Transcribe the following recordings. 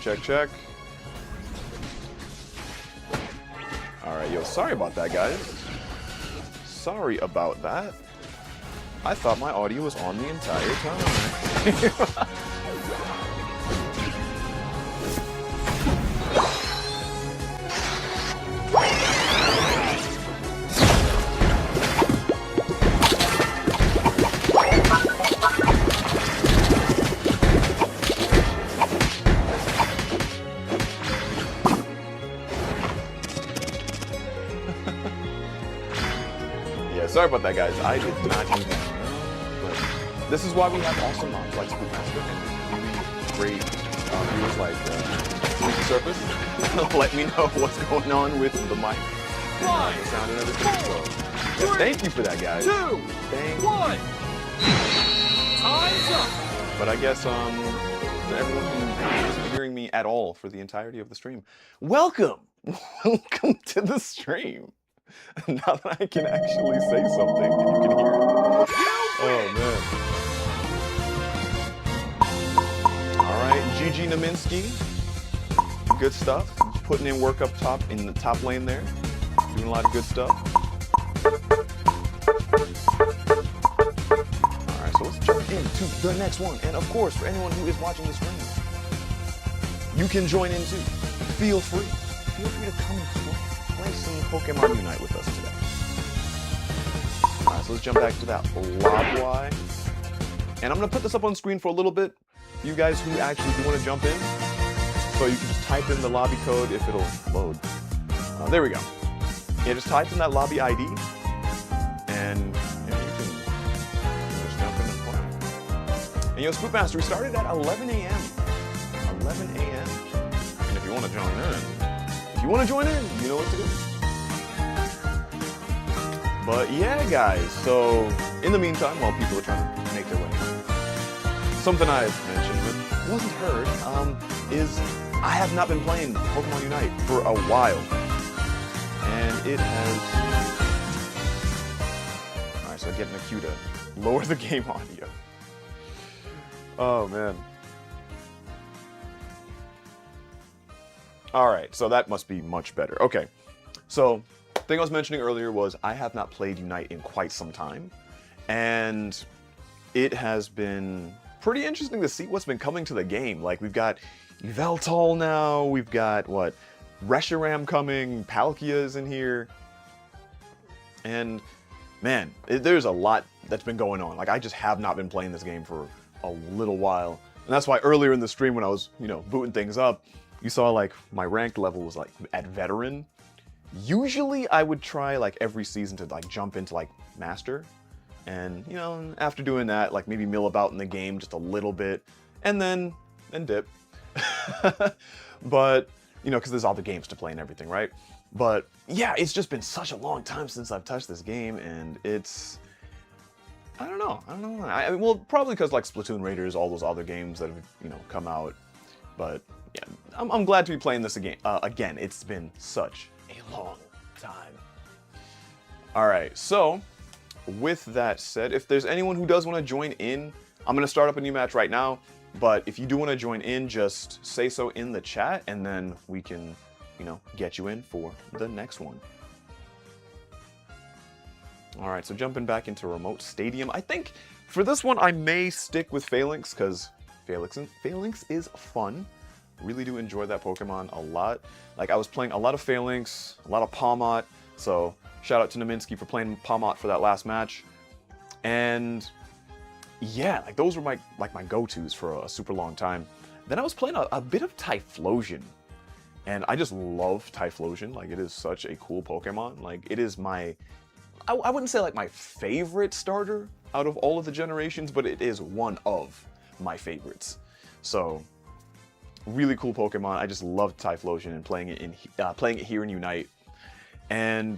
check, check. Alright, yo, sorry about that, guys. Sorry about that. I thought my audio was on the entire time. Sorry about that, guys. I did not even know. But this is why we have awesome mods like Spookmaster and really great viewers like Surface. Let me know what's going on with the mic and the sound and everything. So, yeah, thank you for that, guys. Thank you. Time's up. But I guess to everyone who isn't hearing me at all for the entirety of the stream, welcome! Welcome to the stream. Now that I can actually say something and you can hear it. Oh, man. Alright, GG Naminsky. Good stuff. Putting in work up top in the top lane there. Doing a lot of good stuff. Alright, so let's jump into the next one. And of course, for anyone who is watching the stream, you can join in too. Feel free. Feel free to come and play some Pokemon Unite with us today. Alright, so let's jump back to that Lobby. And I'm going to put this up on screen for a little bit. You guys who actually do want to jump in. So you can just type in the lobby code if it'll load. There we go. Yeah, just type in that lobby ID. And you can just jump in and play. And yo, Spookmaster, we started at 11 a.m. 11 a.m. And if you want to join in, you want to join in, you know what to do. But yeah, guys, so in the meantime, while people are trying to make their way, something I've mentioned but wasn't heard is I have not been playing Pokemon Unite for a while. And it has... Alright, so getting a cue to lower the game audio. Oh, man. Alright, so that must be much better. Okay, so the thing I was mentioning earlier was I have not played Unite in quite some time, and it has been pretty interesting to see what's been coming to the game. Like, we've got Yveltal now, we've got, what, Reshiram coming, Palkia's in here, and, man, there's a lot that's been going on. Like, I just have not been playing this game for a little while, and that's why earlier in the stream when I was, you know, booting things up, you saw, like, my ranked level was, like, at Veteran. Usually, I would try, like, every season to, like, jump into, like, Master. And, you know, after doing that, like, maybe mill about in the game just a little bit. And then dip. But, you know, because there's all the games to play and everything, right? But, yeah, it's just been such a long time since I've touched this game. And it's... I don't know. Well, probably because, like, Splatoon Raiders, all those other games that have, you know, come out. But... yeah, I'm glad to be playing this again. It's been such a long time. Alright, so, with that said, if there's anyone who does want to join in, I'm going to start up a new match right now, but if you do want to join in, just say so in the chat, and then we can, you know, get you in for the next one. Alright, so jumping back into Remote Stadium, I think for this one I may stick with Phalanx, because Phalanx is fun. Really do enjoy that Pokemon a lot. Like, I was playing a lot of Phalanx, a lot of Palmot, so shout out to Naminsky for playing Palmot for that last match. And yeah, like, those were my go-tos for a super long time. Then I was playing a bit of Typhlosion, and I just love Typhlosion. Like, it is such a cool Pokemon. Like, it is my... I wouldn't say, like, my favorite starter out of all of the generations, but it is one of my favorites. So... really cool Pokemon. I just loved Typhlosion and playing it here in Unite. And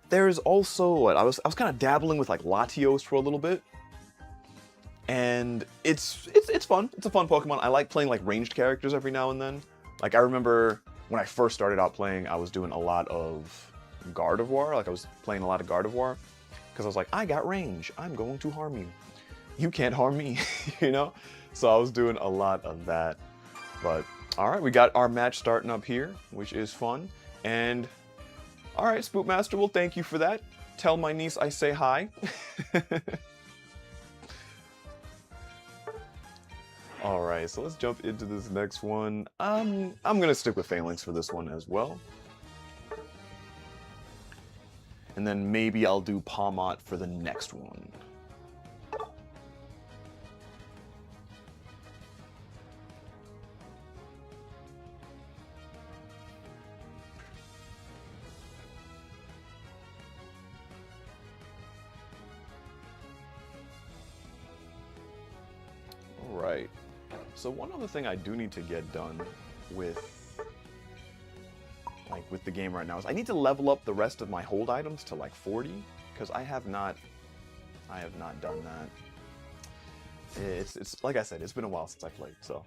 there's also what I was kind of dabbling with, like, Latios for a little bit. And it's fun. It's a fun Pokemon. I like playing, like, ranged characters every now and then. Like, I remember when I first started out playing, I was doing a lot of Gardevoir. Like, I was playing a lot of Gardevoir because I was like, I got range. I'm going to harm you. You can't harm me, you know? So I was doing a lot of that. But all right, we got our match starting up here, which is fun. And all right, Spookmaster, well, thank you for that. Tell my niece I say hi. All right, so let's jump into this next one. I'm gonna stick with Phalanx for this one as well. And then maybe I'll do Palmot for the next one. All right. So one other thing I do need to get done with the game right now is I need to level up the rest of my hold items to like 40, because I have not done that. It's like I said, it's been a while since I played, so.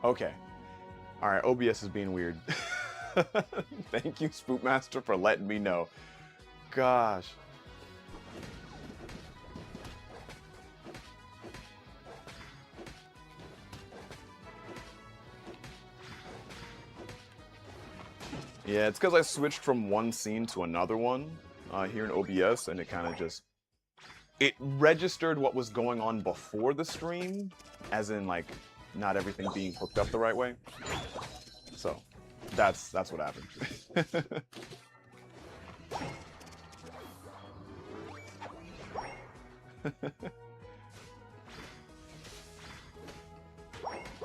Okay. All right, OBS is being weird. Thank you, Spookmaster, for letting me know. Gosh. Yeah, it's because I switched from one scene to another one here in OBS, and it kind of just... It registered what was going on before the stream, as in, like, not everything being hooked up the right way. So, that's what happened.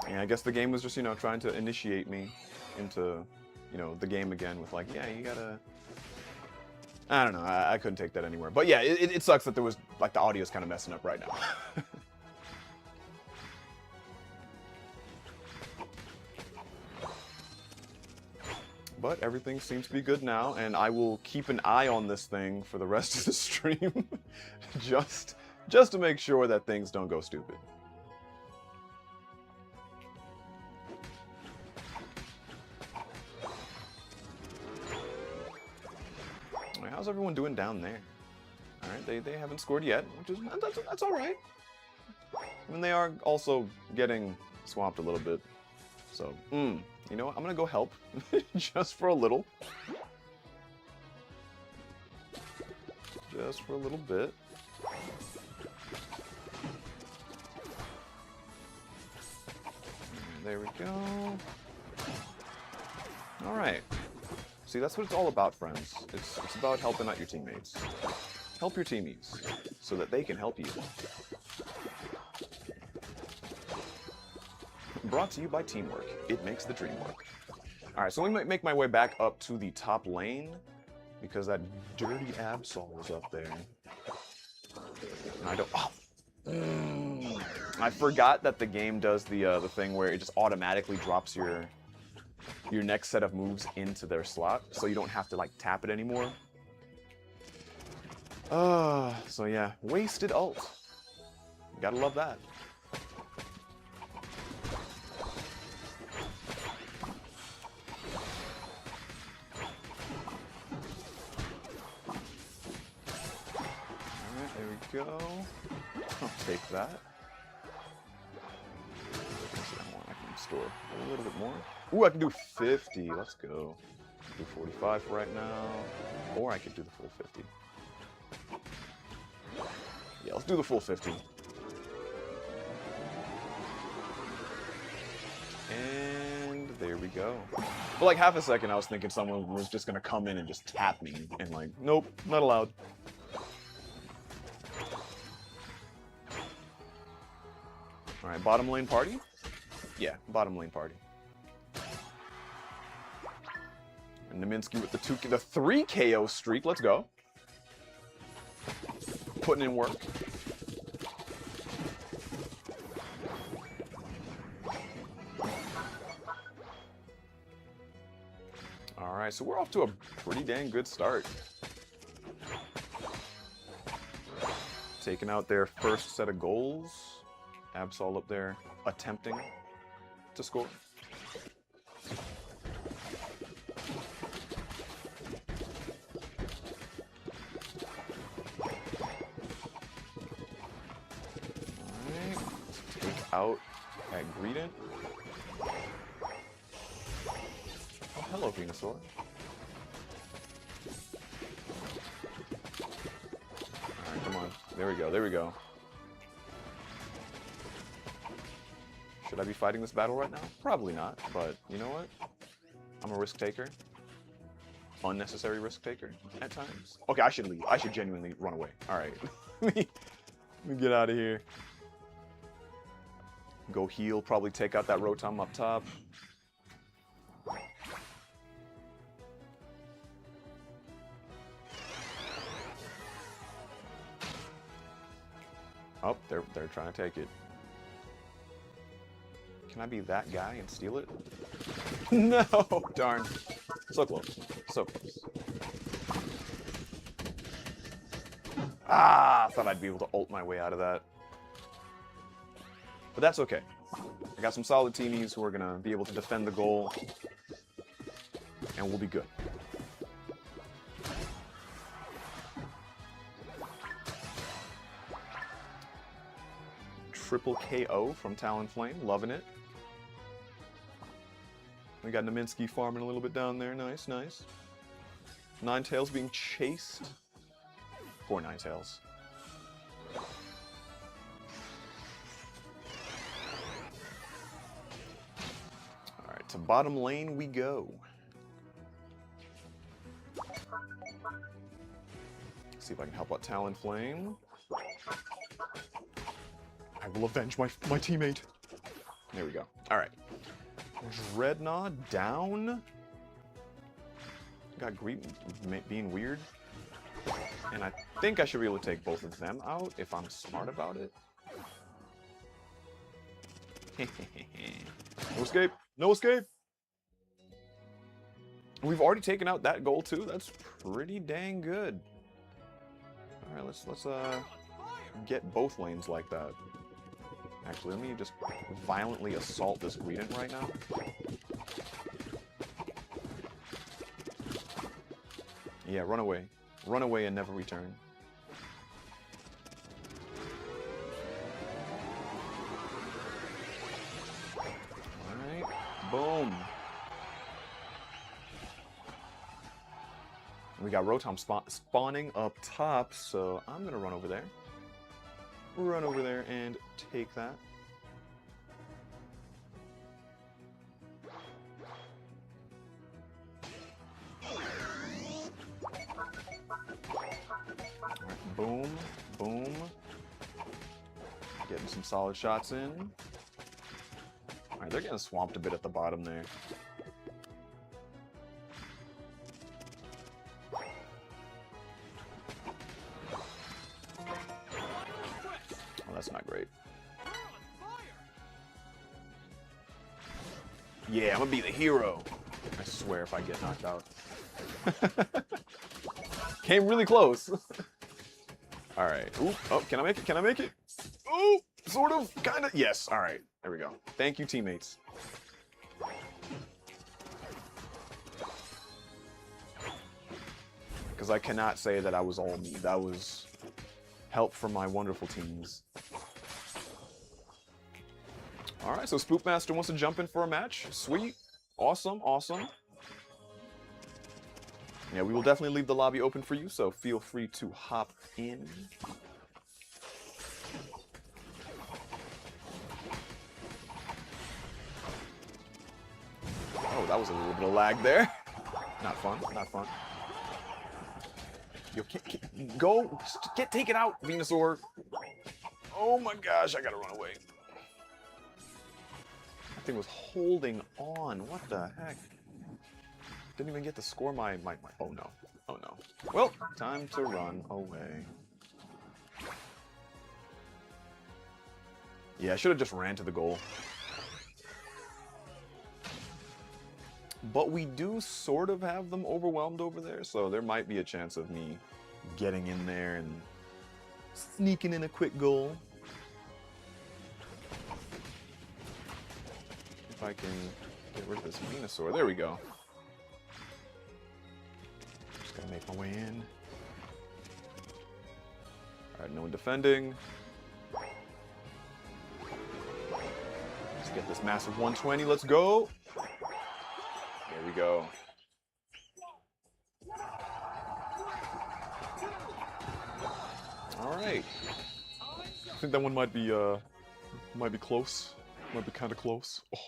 Yeah, I guess the game was just, you know, trying to initiate me into, you know, the game again with like, yeah, you gotta... I don't know, I couldn't take that anywhere. But yeah, it sucks that there was, like, the audio's kind of messing up right now. But everything seems to be good now, and I will keep an eye on this thing for the rest of the stream, just to make sure that things don't go stupid. Right, how's everyone doing down there? All right, they haven't scored yet, which is that's all right. I mean, they are also getting swamped a little bit, so you know what? I'm gonna go help, just for a little. Just for a little bit. There we go. Alright. See, that's what it's all about, friends. It's about helping out your teammates. Help your teamies, so that they can help you. Brought to you by Teamwork. It makes the dream work. Alright, so let me make my way back up to the top lane, because that dirty Absol is up there. And I don't... Oh! I forgot that the game does the thing where it just automatically drops your next set of moves into their slot, so you don't have to, like, tap it anymore. So yeah, wasted ult. Gotta love that. go. I'll take that. I can store a little bit more. Ooh, I can do 50. Let's go. Do 45 for right now. Or I could do the full 50. Yeah, let's do the full 50. And there we go. For like half a second, I was thinking someone was just going to come in and just tap me. And like, nope, not allowed. Alright, bottom lane party? Yeah, bottom lane party. And Naminsky with the 3 KO streak. Let's go. Putting in work. Alright, so we're off to a pretty dang good start. Taking out their first set of goals. Absol up there attempting to score. Alright, let's take out that Greedent. Oh, hello, Venusaur. Alright, come on. There we go, there we go. Should I be fighting this battle right now? Probably not, but you know what? I'm a risk taker. Unnecessary risk taker at times. Okay, I should leave. I should genuinely run away. Alright. Let me get out of here. Go heal, probably take out that Rotom up top. Oh, they're trying to take it. Can I be that guy and steal it? No! Darn. So close. So close. Ah! I thought I'd be able to ult my way out of that. But that's okay. I got some solid teamies who are going to be able to defend the goal. And we'll be good. Triple KO from Talonflame. Loving it. We got Naminsky farming a little bit down there. Nice, nice. Ninetales being chased. Poor Ninetales. Alright, to bottom lane we go. See if I can help out Talonflame. I will avenge my teammate. There we go. Alright. Dreadnought down. Got Greet being weird. And I think I should be able to take both of them out if I'm smart about it. No escape. No escape. We've already taken out that goal too. That's pretty dang good. All right, let's get both lanes like that. Actually, let me just violently assault this Greedent right now. Yeah, run away. Run away and never return. Alright, boom. We got Rotom spawning up top, so I'm gonna run over there. Run over there and take that. Right, boom, boom. Getting some solid shots in. Alright, they're getting swamped a bit at the bottom there. That's not great. Yeah, I'm gonna be the hero. I swear if I get knocked out. Came really close. Alright. Ooh, oh, can I make it? Can I make it? Ooh, sort of, kinda. Yes, alright. There we go. Thank you, teammates. Because I cannot say that I was all me. That was help from my wonderful teams. Alright, so Spookmaster wants to jump in for a match. Sweet. Awesome, awesome. Yeah, we will definitely leave the lobby open for you, so feel free to hop in. Oh, that was a little bit of lag there. Not fun, not fun. Yo, go! Get taken out, Venusaur! Oh my gosh, I gotta run away. That thing was holding on. What the heck? Didn't even get to score my... Oh no. Oh no. Well, time to run away. Yeah, I should have just ran to the goal. But we do sort of have them overwhelmed over there, so there might be a chance of me getting in there and sneaking in a quick goal. If I can get rid of this Venusaur. There we go. Just gotta make my way in. Alright, no one defending. Let's get this massive 120. Let's go. There we go. All right. I think that one might be close. Might be kind of close. Oh.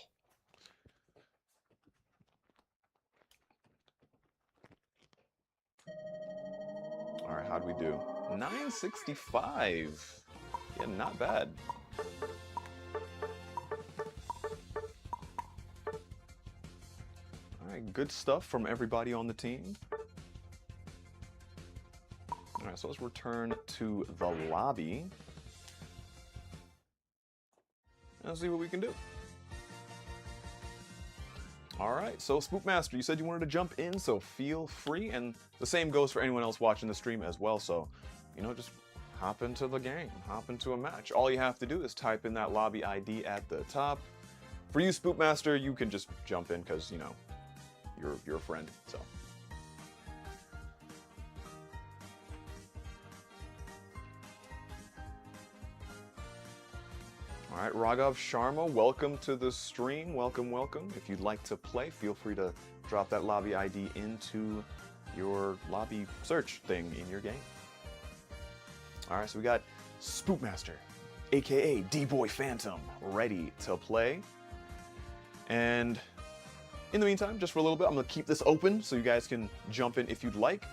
All right, how do we do? 965. Yeah, not bad. Alright, good stuff from everybody on the team. Alright, so let's return to the lobby. And see what we can do. Alright, so Spookmaster, you said you wanted to jump in, so feel free. And the same goes for anyone else watching the stream as well. So, you know, just hop into the game, hop into a match. All you have to do is type in that lobby ID at the top. For you, Spookmaster, you can just jump in because, you know, you're a friend, so. All right, Raghav Sharma, welcome to the stream. Welcome, welcome. If you'd like to play, feel free to drop that lobby ID into your lobby search thing in your game. All right, so we got Spookmaster, aka D-Boy Phantom, ready to play. And in the meantime, just for a little bit, I'm going to keep this open so you guys can jump in if you'd like.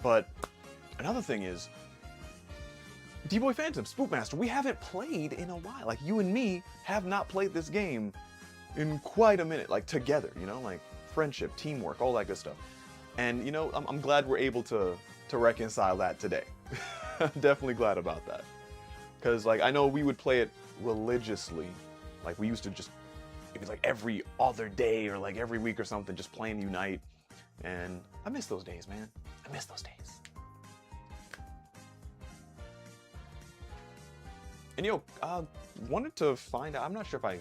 But another thing is, D-Boy Phantom, Spookmaster, we haven't played in a while. Like, you and me have not played this game in quite a minute, like, together, you know? Like, friendship, teamwork, all that good stuff. And, you know, I'm glad we're able to reconcile that today. I'm definitely glad about that. Because, like, I know we would play it religiously. Like, we used to just... It was like every other day or like every week or something, just playing Unite. And I miss those days, man. I miss those days. And yo, wanted to find out, I'm not sure if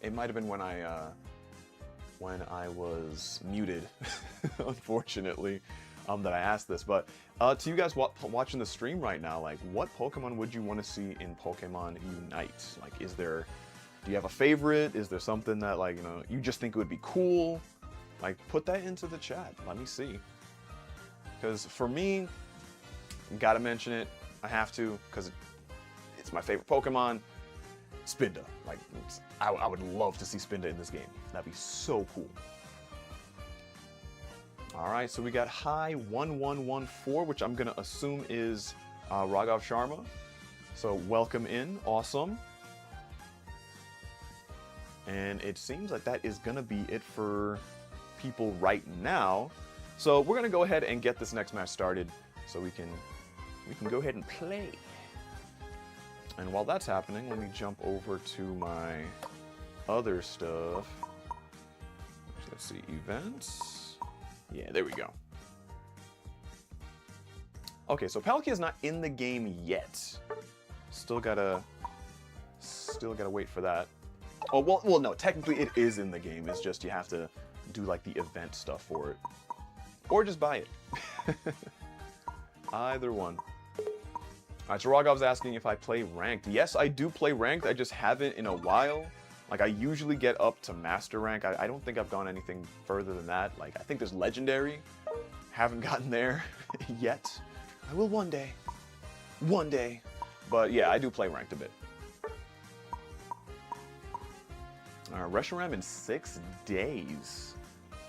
it might have been when I was muted, unfortunately, that I asked this. But to you guys watching the stream right now, like, what Pokemon would you want to see in Pokemon Unite? Like, do you have a favorite? Is there something that, like, you know, you just think it would be cool? Like, put that into the chat. Let me see. Because for me, gotta mention it. I have to, because it's my favorite Pokemon. Spinda. Like, I would love to see Spinda in this game. That'd be so cool. Alright, so we got High 1114, which I'm gonna assume is Raghav Sharma. So welcome in. Awesome. And it seems like that is going to be it for people right now. So we're going to go ahead and get this next match started so we can go ahead and play. And while that's happening, let me jump over to my other stuff. Let's see, events. Yeah, there we go. Okay, so Palkia is not in the game yet. Still gotta wait for that. Oh, well, no, technically it is in the game. It's just you have to do, like, the event stuff for it. Or just buy it. Either one. Alright, so Rogov's asking if I play ranked. Yes, I do play ranked. I just haven't in a while. Like, I usually get up to master rank. I don't think I've gone anything further than that. Like, I think there's legendary. Haven't gotten there yet. I will one day. One day. But yeah, I do play ranked a bit. Reshiram in 6 days.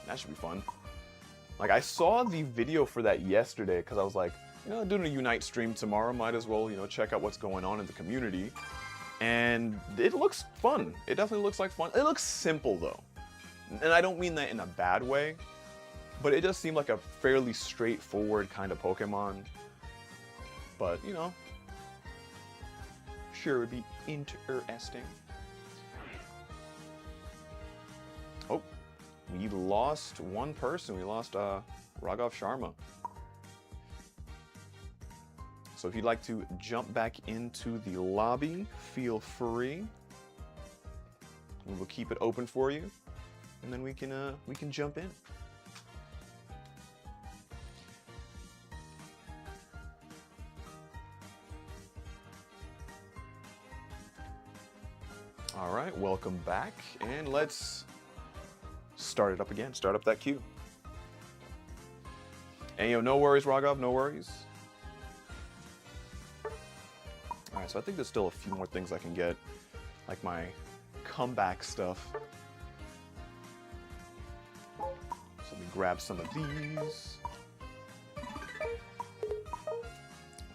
That should be fun. Like, I saw the video for that yesterday because I was like, you know, doing a Unite stream tomorrow, might as well, you know, check out what's going on in the community. And it looks fun. It definitely looks like fun. It looks simple, though. And I don't mean that in a bad way, but it does seem like a fairly straightforward kind of Pokemon. But, you know, sure, it would be interesting. Oh, we lost one person. We lost Raghav Sharma. So if you'd like to jump back into the lobby, feel free. We will keep it open for you, and then we can jump in. All right, welcome back, and let's start it up again. Start up that queue. And yo, no worries, Raghav, no worries. Alright, so I think there's still a few more things I can get, like my comeback stuff. So let me grab some of these.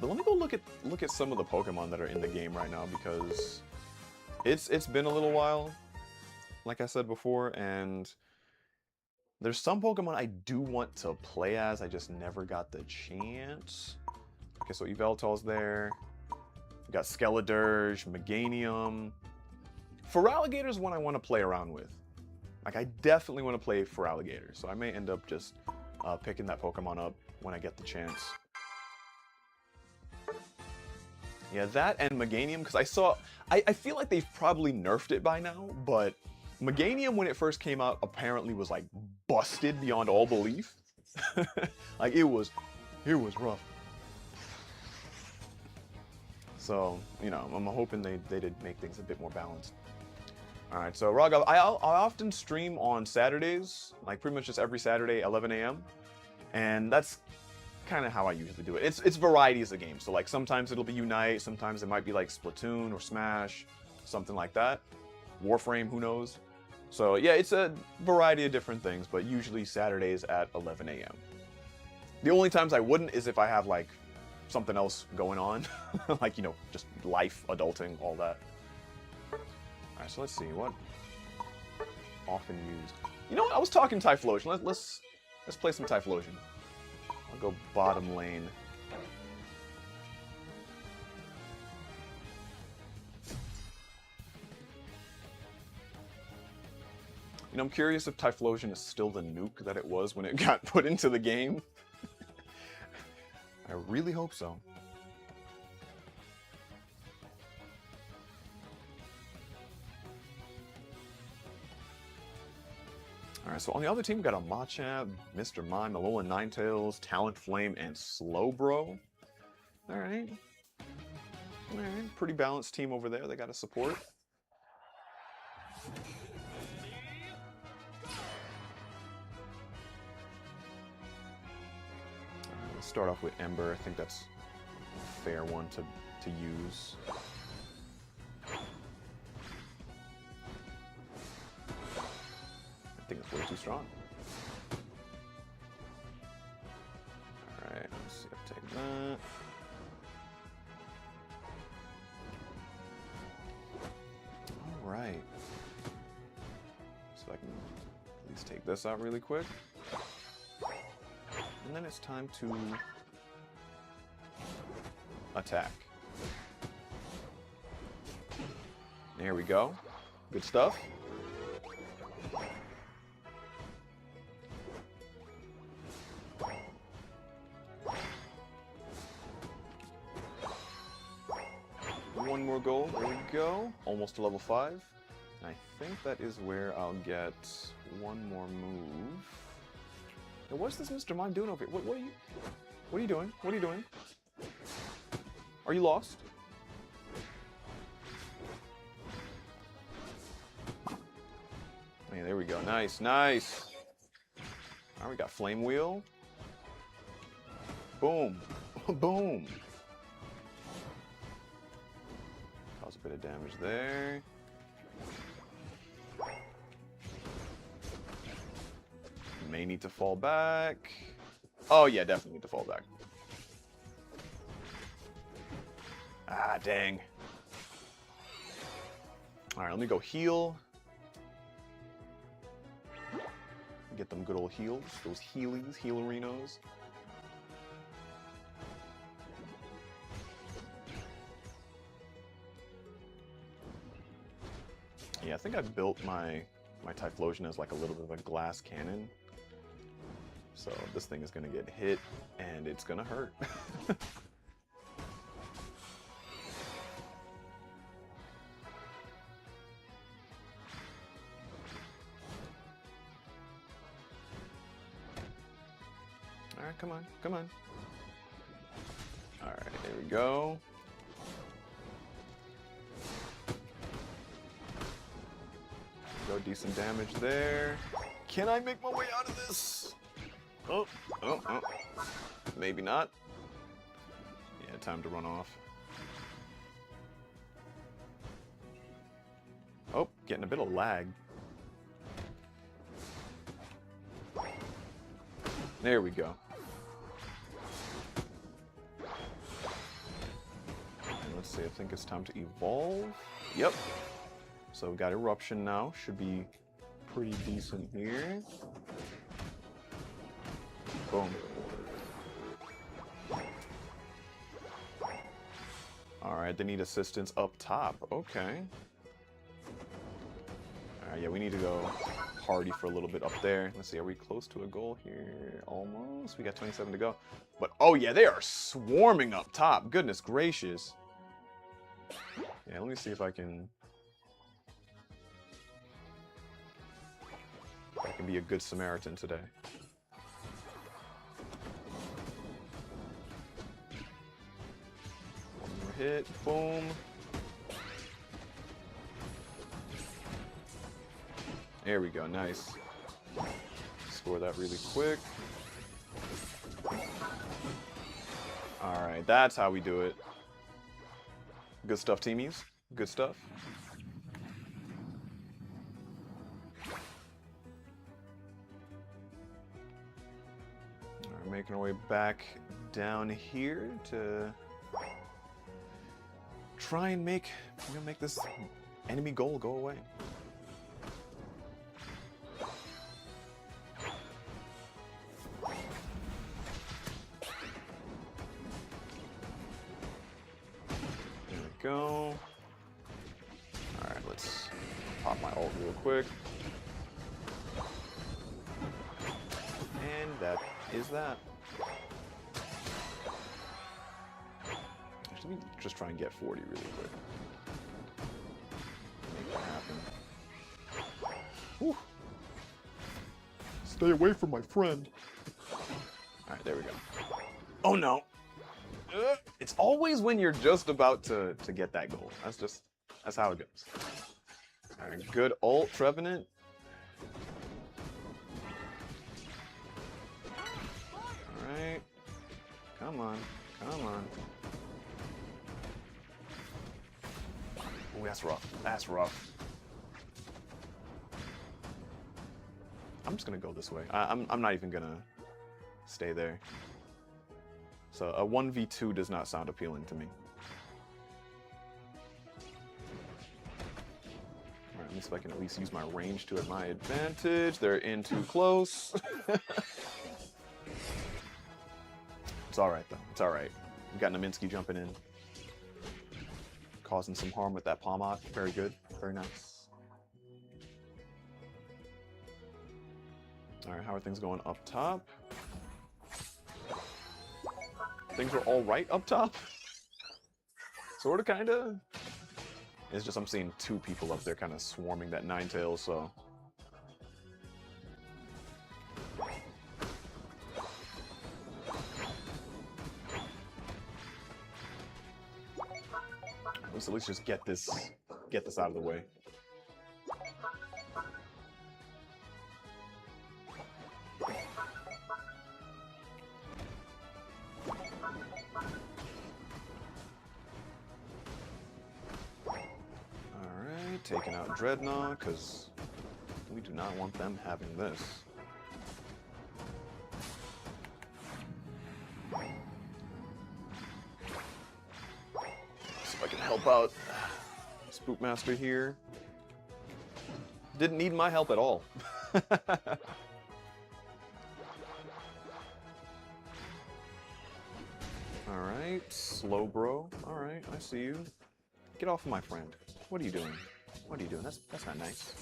But let me go look at some of the Pokemon that are in the game right now, because it's been a little while, like I said before, and there's some Pokemon I do want to play as, I just never got the chance. Okay, so Yveltal's there. We got Skeledirge, Meganium. Feraligator's one I want to play around with. Like, I definitely want to play Feraligator, so I may end up just picking that Pokemon up when I get the chance. Yeah, that and Meganium, because I feel like they've probably nerfed it by now, but Meganium, when it first came out, apparently was, like, busted beyond all belief. Like, it was rough. So, you know, I'm hoping they did make things a bit more balanced. Alright, so Raghav, I often stream on Saturdays, like pretty much just every Saturday, 11 a.m. And that's kind of how I usually do it. It's varieties of games. So, like, sometimes it'll be Unite, sometimes it might be, like, Splatoon or Smash, something like that. Warframe, who knows? So, yeah, it's a variety of different things, but usually Saturdays at 11 a.m. The only times I wouldn't is if I have, like, something else going on. Like, you know, just life, adulting, all that. Alright, so let's see, what often used. You know what, I was talking Typhlosion. Let's play some Typhlosion. I'll go bottom lane. You know, I'm curious if Typhlosion is still the nuke that it was when it got put into the game. I really hope so. Alright, so on the other team, we got a Machamp, Mr. Mime, Alolan Ninetales, Talonflame, and Slowbro. Alright. Alright, pretty balanced team over there. They got a support. Let's start off with Ember. I think that's a fair one to use. I think it's way too strong. Alright, let's see, I'll take that. Alright. So I can at least take this out really quick. And then it's time to attack. There we go. Good stuff. One more goal. There we go. Almost to level 5. And I think that is where I'll get one more move. Now, what's this Mr. Mime doing over here? What are you doing? What are you doing? Are you lost? Man, there we go. Nice, nice. All right, we got Flame Wheel. Boom. Boom. Cause a bit of damage there. May need to fall back. Oh yeah, definitely need to fall back. Ah, dang. Alright, let me go heal. Get them good old heals. Those healies, healerinos. Yeah, I think I built my Typhlosion as like a little bit of a glass cannon. So this thing is gonna get hit and it's gonna hurt. Alright, come on, come on. Alright, there we go. Go, decent damage there. Can I make my way out of this? Oh, oh, oh. Maybe not. Yeah, time to run off. Oh, getting a bit of lag. There we go. And let's see, I think it's time to evolve. Yep. So we got Eruption now. Should be pretty decent here. Boom. Alright, they need assistance up top. Okay. Alright, yeah, we need to go party for a little bit up there. Let's see, are we close to a goal here? Almost. We got 27 to go. But, oh yeah, they are swarming up top. Goodness gracious. Yeah, let me see if I can be a good Samaritan today. One more hit, boom. There we go, nice. Score that really quick. Alright, that's how we do it. Good stuff, teamies. Good stuff. Alright, making our way back down here to try and make this enemy goal go away. Go. Alright, let's pop my ult real quick. And that is that. Actually, let me just try and get 40 really quick. Make that happen. Whew. Stay away from my friend. Alright, there we go. Oh no! It's always when you're just about to get that goal. That's how it goes. Alright, good ult, Trevenant. Alright. Come on. Come on. Oh, that's rough. That's rough. I'm just gonna go this way. I'm not even gonna stay there. So a 1v2 does not sound appealing to me. Alright, let me see if I can at least use my range to my advantage. They're in too close. It's alright though, it's alright. We got Naminsky jumping in. Causing some harm with that Pomok. Very good, very nice. Alright, how are things going up top? Things are all right up top. Sorta, kinda. It's just I'm seeing two people up there kind of swarming that Ninetales, so. Let's at least just get this out of the way. Alright, taking out Dreadnought, because we do not want them having this. See if I can help out Spookmaster here. Didn't need my help at all. Alright, slow bro. Alright, I see you. Get off of my friend. What are you doing? What are you doing? That's not nice.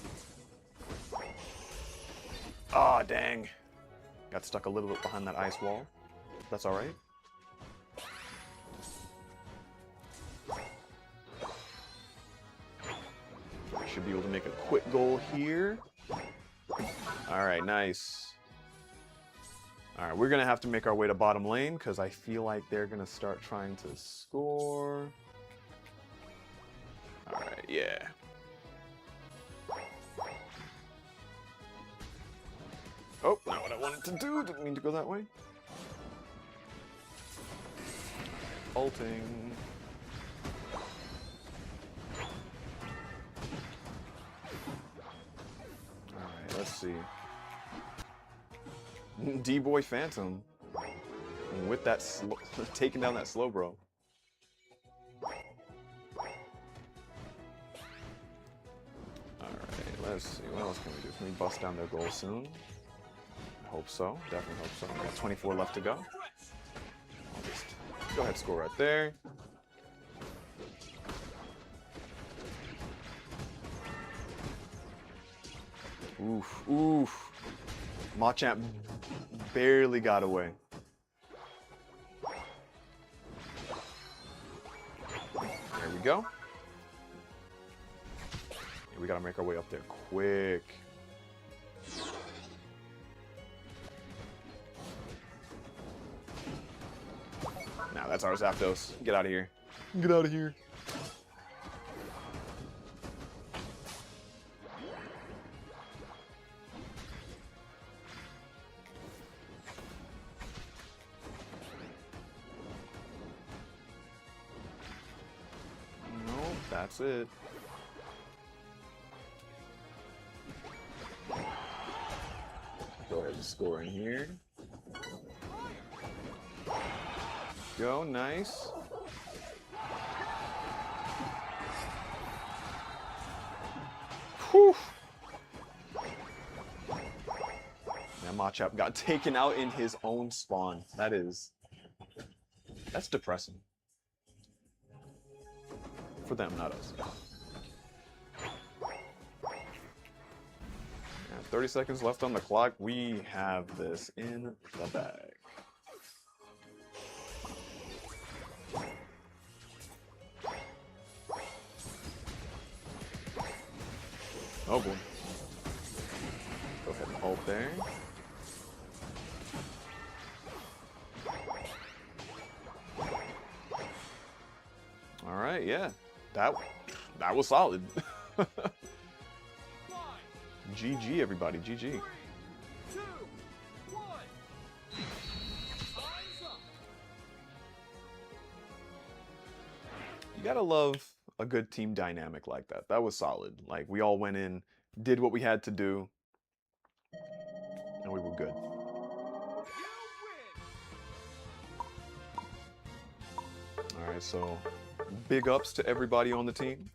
Ah, dang. Got stuck a little bit behind that ice wall. That's alright. Should be able to make a quick goal here. Alright, nice. Alright, we're going to have to make our way to bottom lane because I feel like they're going to start trying to score. Alright, yeah. Oh, not what I wanted to do. Didn't mean to go that way. Ulting. Alright, let's see. D-Boy Phantom. With that taking down that slow bro. Let's see, what else can we do? Can we bust down their goal soon? I hope so. Definitely hope so. We got 24 left to go. I'll just go ahead and score right there. Oof, oof. Machamp barely got away. There we go. We gotta make our way up there quick. Nah, that's our Zapdos. Get out of here. Get out of here. Nope, that's it. Go ahead and score in here. Go, nice. Whew. That Machamp got taken out in his own spawn. That's depressing. For them, not us. 30 seconds left on the clock. We have this in the bag. Oh boy. Go ahead and hold there. All right, yeah. That was solid. GG, everybody. GG. 3, 2, 1. You gotta love a good team dynamic like that. That was solid. Like, we all went in, did what we had to do, and we were good. All right, so big ups to everybody on the team.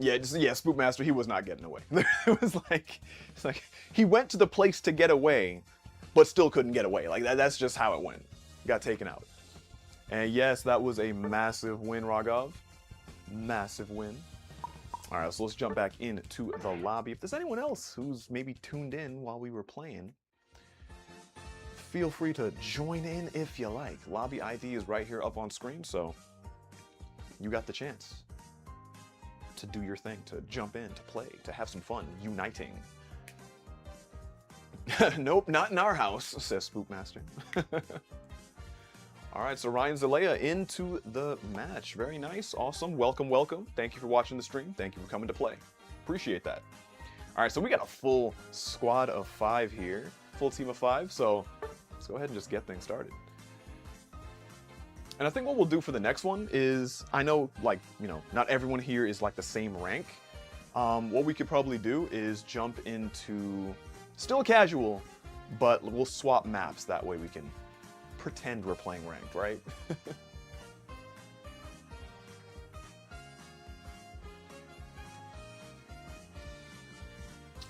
Yeah, Spookmaster, he was not getting away. It's like he went to the place to get away, but still couldn't get away. Like that's just how it went. Got taken out. And yes, that was a massive win, Raghav. Massive win. All right, so let's jump back into the lobby. If there's anyone else who's maybe tuned in while we were playing, feel free to join in if you like. Lobby ID is right here up on screen, so you got the chance to do your thing, to jump in, to play, to have some fun, uniting. Nope, not in our house, says Spookmaster. All right, so Ryan Zalea into the match. Very nice, awesome, welcome, welcome. Thank you for watching the stream. Thank you for coming to play. Appreciate that. All right, so we got a full squad of 5 here, full team of 5. So let's go ahead and just get things started. And I think what we'll do for the next one is, I know, like, you know, not everyone here is like the same rank. What we could probably do is jump into still casual, but we'll swap maps. That way we can pretend we're playing ranked, right?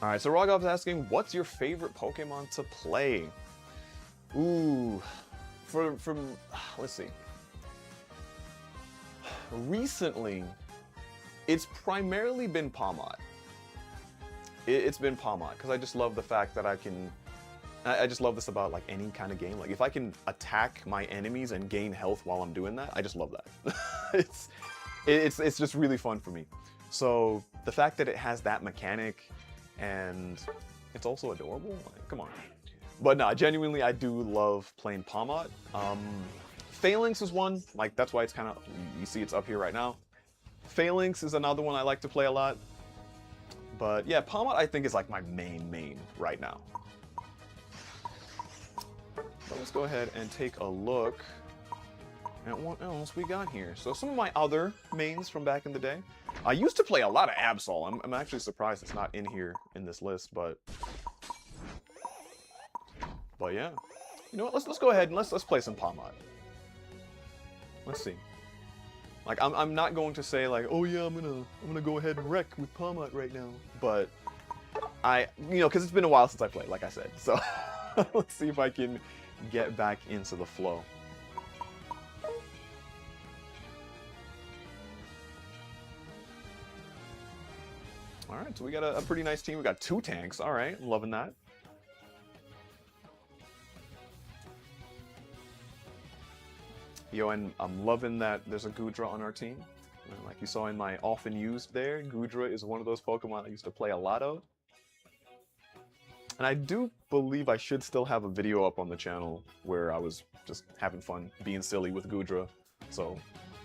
All right, so Rogov's asking, what's your favorite Pokemon to play? Ooh, let's see. Recently, it's primarily been Palmot. It's been Palmot, because I just love the fact that I just love this about like any kind of game. Like if I can attack my enemies and gain health while I'm doing that, I just love that. it's just really fun for me. So the fact that it has that mechanic and it's also adorable, like, come on. But no, genuinely, I do love playing Palmot. Phalanx is one, like that's why it's kind of, you see it's up here right now. Phalanx is another one I like to play a lot. But yeah, Palmot I think is like my main right now. So let's go ahead and take a look at what else we got here. So some of my other mains from back in the day. I used to play a lot of Absol. I'm actually surprised it's not in here in this list, but yeah. You know what? Let's go ahead and let's play some Palmot. Let's see. Like I'm not going to say like, oh yeah, I'm gonna go ahead and wreck with Palmot right now, but you know, because it's been a while since I played, like I said. So let's see if I can get back into the flow. All right, so we got a pretty nice team. We got 2 tanks. All right, I'm loving that. Yo, and I'm loving that there's a Goodra on our team. Like you saw in my often used there, Goodra is one of those Pokemon I used to play a lot of. And I do believe I should still have a video up on the channel where I was just having fun being silly with Goodra. So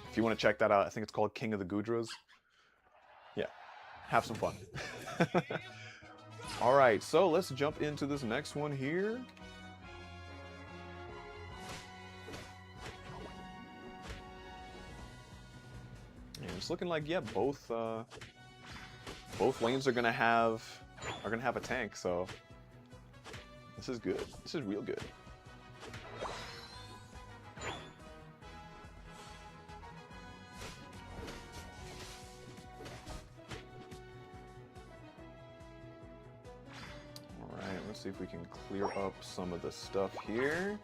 if you want to check that out, I think it's called King of the Goodras. Yeah, have some fun. All right, so let's jump into this next one here. And it's looking like, yeah, both lanes are gonna have a tank, so this is good. This is real good. All right, let's see if we can clear up some of the stuff here,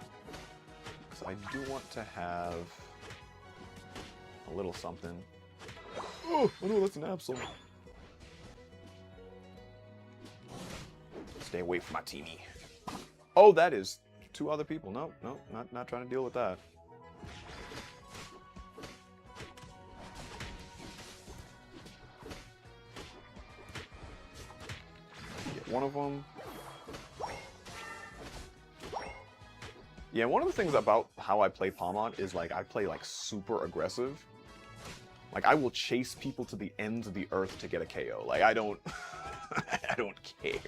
because I do want to have a little something. Oh no, that's an Absol. Stay away from my teamie. Oh, that is 2 other people. No, not trying to deal with that. Get one of them. Yeah, one of the things about how I play Palmot is like I play like super aggressive. Like I will chase people to the ends of the earth to get a KO. Like I don't I don't care.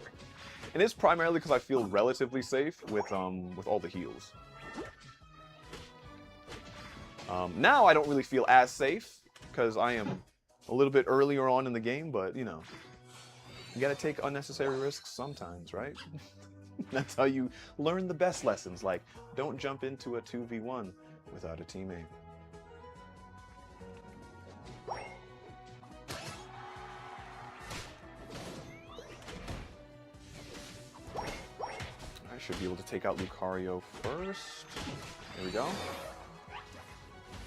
And it's primarily because I feel relatively safe with all the heals. Now I don't really feel as safe because I am a little bit earlier on in the game, but you know, you gotta take unnecessary risks sometimes, right? That's how you learn the best lessons, like don't jump into a 2v1 without a teammate. I should be able to take out Lucario first. There we go.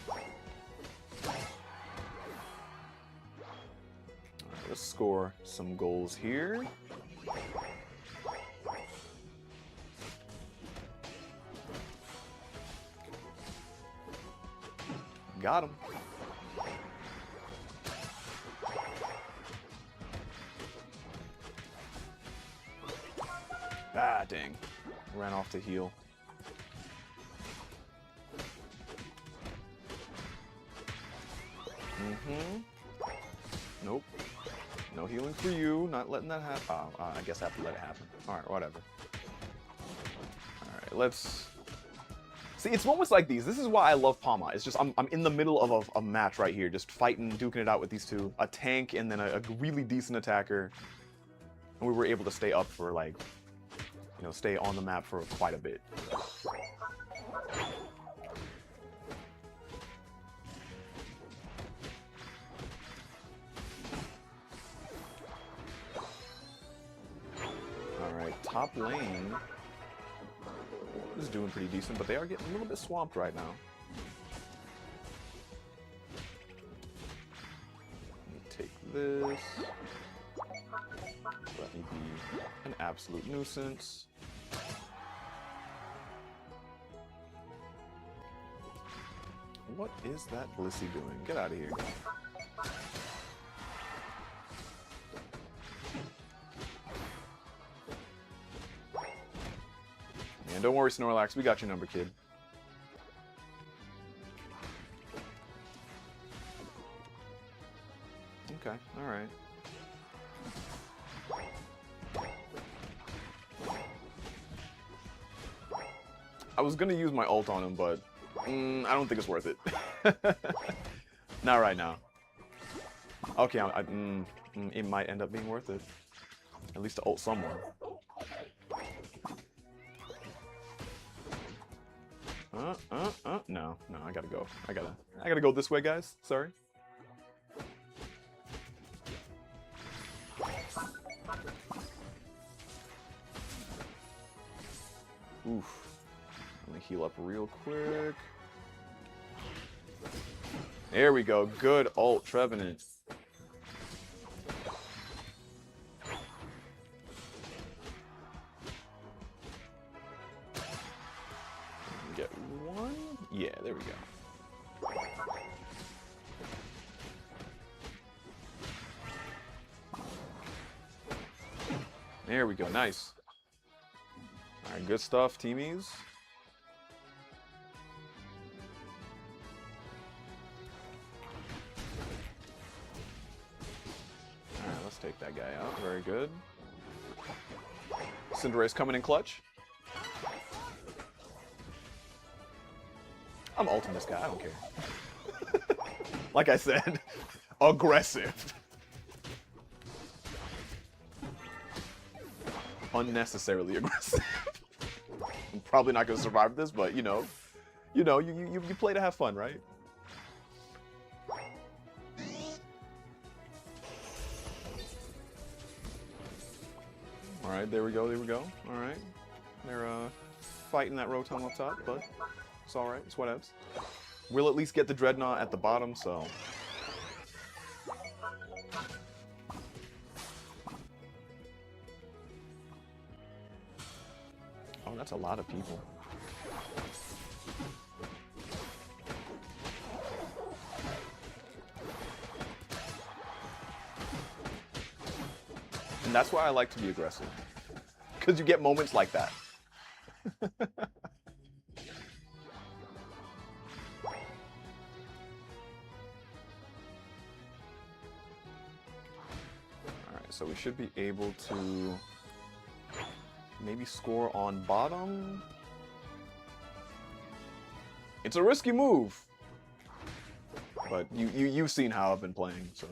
Alright, let's score some goals here. Got him. Ah, dang. Ran off to heal. Nope. No healing for you. Not letting that happen. Oh, I guess I have to let it happen. Alright, whatever. Alright, let's... See, it's moments like these. This is why I love Palma. It's just, I'm in the middle of a match right here. Just fighting, duking it out with these two. A tank and then a really decent attacker. And we were able to stay up for, like... You know, stay on the map for quite a bit. Top lane is doing pretty decent, but they are getting a little bit swamped right now. Let me take this. Let me be an absolute nuisance. What is that Blissey doing? Get out of here. Man, don't worry, Snorlax. We got your number, kid. Okay, alright. I was gonna use my ult on him, but I don't think it's worth it. Not right now. Okay, it might end up being worth it. At least to ult someone. No, I gotta go. I gotta go this way, guys. Sorry. Oof. Let me heal up real quick. There we go. Good ult, Trevenant. Get one? Yeah, there we go. There we go. Nice. Alright, good stuff, teamies. Alright, let's take that guy out. Very good. Cinderace coming in clutch. I'm ulting this guy, I don't care. Like I said, aggressive. Unnecessarily aggressive. I'm probably not gonna survive this, but you play to have fun, right? Alright, there we go. Alright. They're fighting that Rotom up top, but it's alright, it's whatevs. We'll at least get the Dreadnought at the bottom, so. Oh, that's a lot of people. And that's why I like to be aggressive. Because you get moments like that. So we should be able to maybe score on bottom. It's a risky move, but you've seen how I've been playing, so.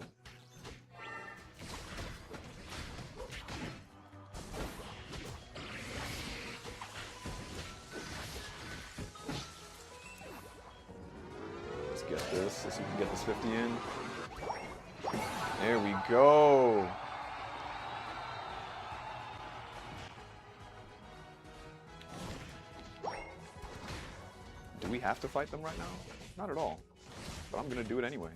Let's get this. Let's see if we can get this 50 in. There we go. Do we have to fight them right now? Not at all. But I'm gonna do it anyway.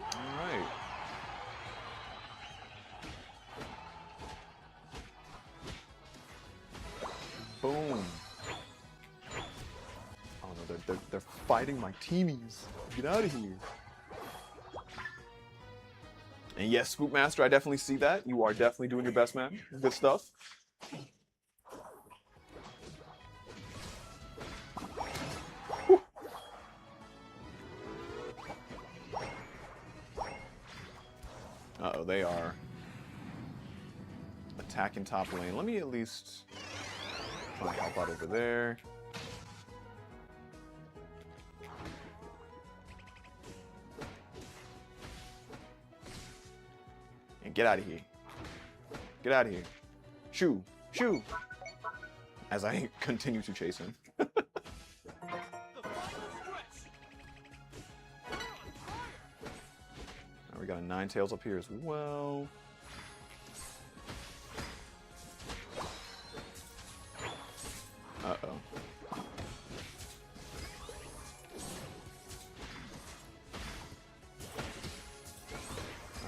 Alright. Boom. they're fighting my teamies. Get out of here. And yes, Spookmaster, I definitely see that. You are definitely doing your best, man. Good stuff. Uh-oh, they are attacking top lane. Let me at least try and help out over there. And get out of here. Get out of here. Shoo! Shoo! As I continue to chase him. We got a Ninetales up here as well. Uh-oh.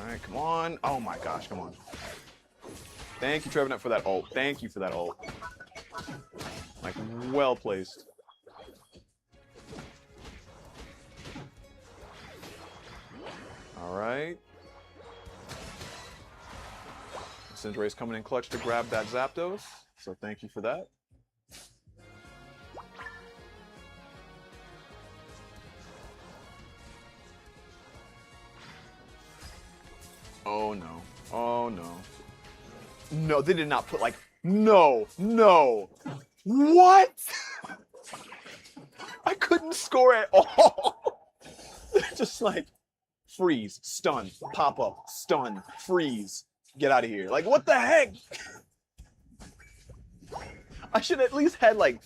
Alright, come on. Oh my gosh, come on. Thank you, Trevenant, for that ult. Thank you for that ult. Like, well placed. Alright. Cinderay's coming in clutch to grab that Zapdos, so thank you for that. Oh no. Oh no. No, they did not put like, no, no. What? I couldn't score at all. They're just like, freeze, stun, pop up, stun, freeze, get out of here. Like, what the heck? I should at least had like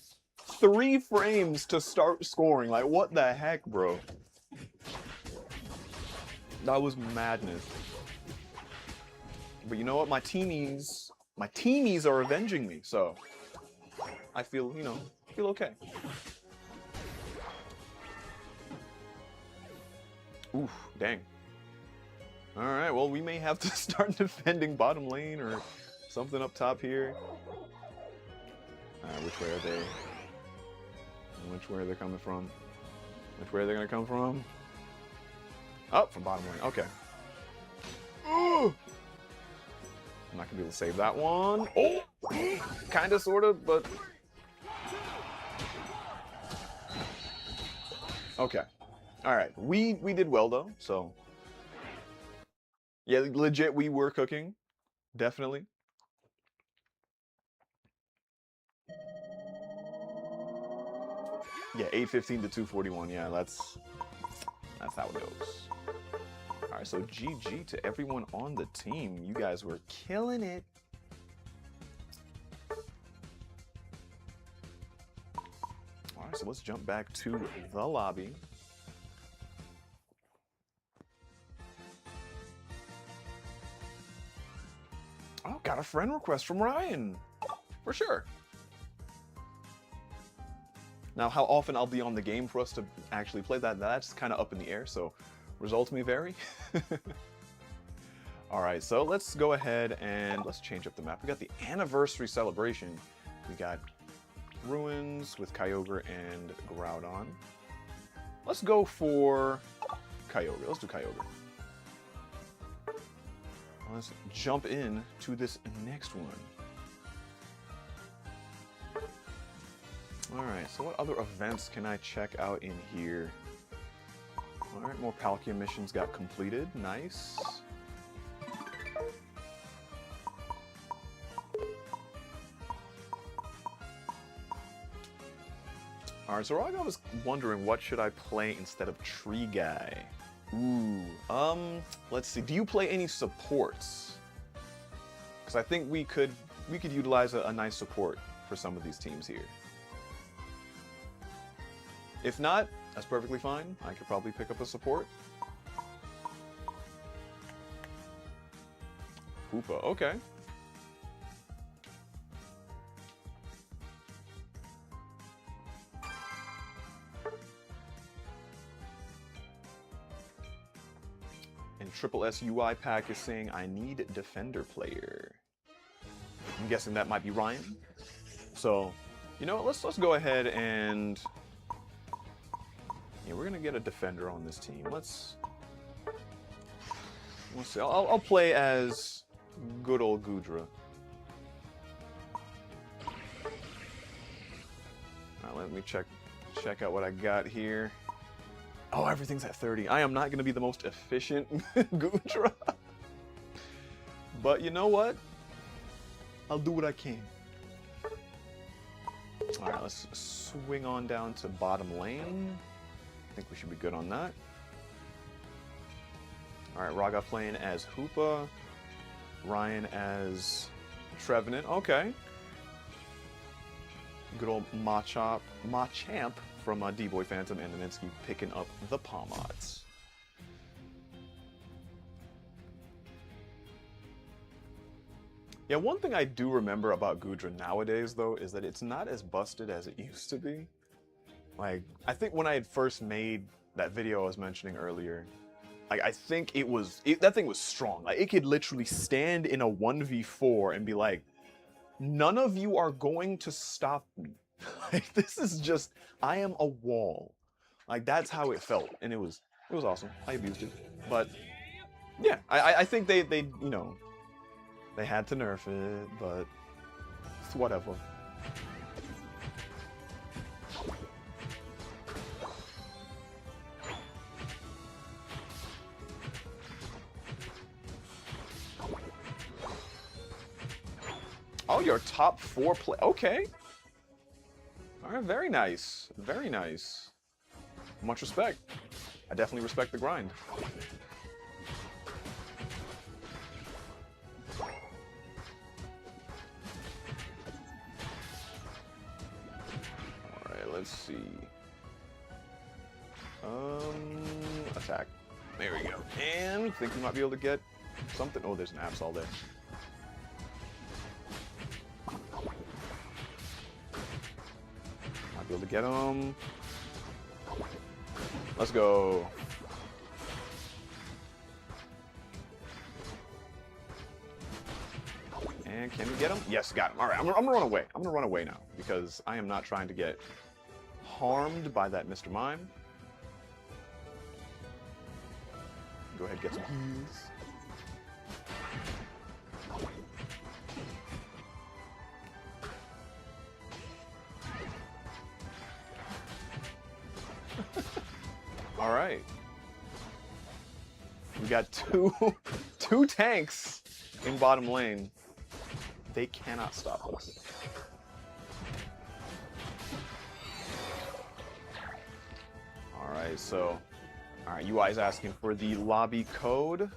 3 frames to start scoring. Like, what the heck, bro? That was madness. But you know what? My teamies are avenging me, so I feel, you know, feel okay. Oof, dang. Alright, well, we may have to start defending bottom lane or something up top here. Which way are they? Which way are they coming from? Which way are they going to come from? Oh, from bottom lane. Okay. Ooh! I'm not going to be able to save that one. Oh! Kind of, sort of, but... Okay. Alright. We did well, though, so... Yeah, legit, we were cooking. Definitely. Yeah, 815 to 241. Yeah, that's how it goes. All right, so GG to everyone on the team. You guys were killing it. All right, so let's jump back to the lobby. Oh, got a friend request from Ryan. For sure. Now, how often I'll be on the game for us to actually play that's kind of up in the air, so results may vary. All right, so let's go ahead and let's change up the map. We got the anniversary celebration. We got Ruins with Kyogre and Groudon. Let's go for Kyogre. Let's do Kyogre. Let's jump in to this next one. Alright, so what other events can I check out in here? Alright, more Palkia missions got completed. Nice. Alright, so I was wondering what should I play instead of Tree Guy? Ooh, let's see. Do you play any supports? Because I think we could utilize a nice support for some of these teams here. If not, that's perfectly fine. I could probably pick up a support. Hoopa, okay. And Triple S UI pack is saying I need defender player. I'm guessing that might be Ryan. So, you know what, let's go ahead and Yeah, we're gonna get a defender on this team. Let's see. I'll play as good old Gudra. Alright, let me check out what I got here. Oh, everything's at 30. I am not gonna be the most efficient Gudra. But you know what? I'll do what I can. Alright, let's swing on down to bottom lane. I think we should be good on that. Alright, Raga playing as Hoopa. Ryan as Trevenant. Okay. Good old Machamp from D-Boy Phantom and Naminsky picking up the Palmots. Yeah, one thing I do remember about Gudra nowadays, though, is that it's not as busted as it used to be. Like, I think when I had first made that video I was mentioning earlier, like, I think that thing was strong. Like, it could literally stand in a 1v4 and be like, none of you are going to stop me. Like, this is just, I am a wall. Like, that's how it felt, and it was awesome. I abused it, but yeah, I think they you know, they had to nerf it, but it's whatever. Oh, your top 4 play. Okay. All right, very nice. Very nice. Much respect. I definitely respect the grind. Alright, let's see. Attack. There we go. And think we might be able to get something. Oh, there's an Absol there. Might be able to get him. Let's go. And can we get him? Yes, got him. All right, I'm gonna run away. I'm gonna run away now because I am not trying to get harmed by that Mr. Mime. Go ahead, get some heals. All right. We got two tanks in bottom lane. They cannot stop us. All right, so, all right, UI's asking for the lobby code.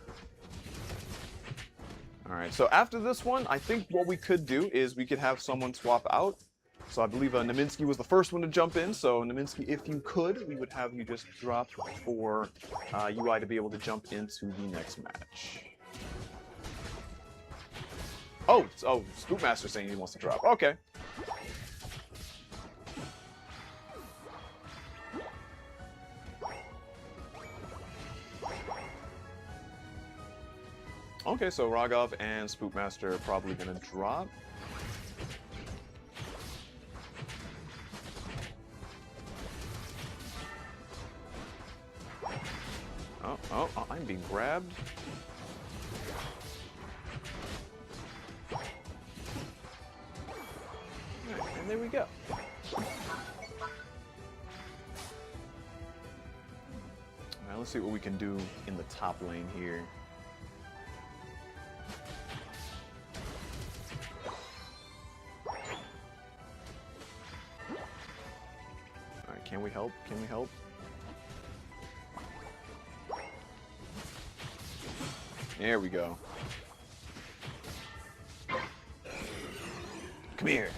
All right, so after this one, I think what we could do is we could have someone swap out. So I believe Naminsky was the first one to jump in. So Naminsky, if you could, we would have you just drop for UI to be able to jump into the next match. Oh, Spookmaster saying he wants to drop. Okay. Okay, so Raghav and Spookmaster are probably gonna drop. Oh, I'm being grabbed. Alright, and there we go. Alright, let's see what we can do in the top lane here. Alright, can we help? Can we help? There we go. Come here.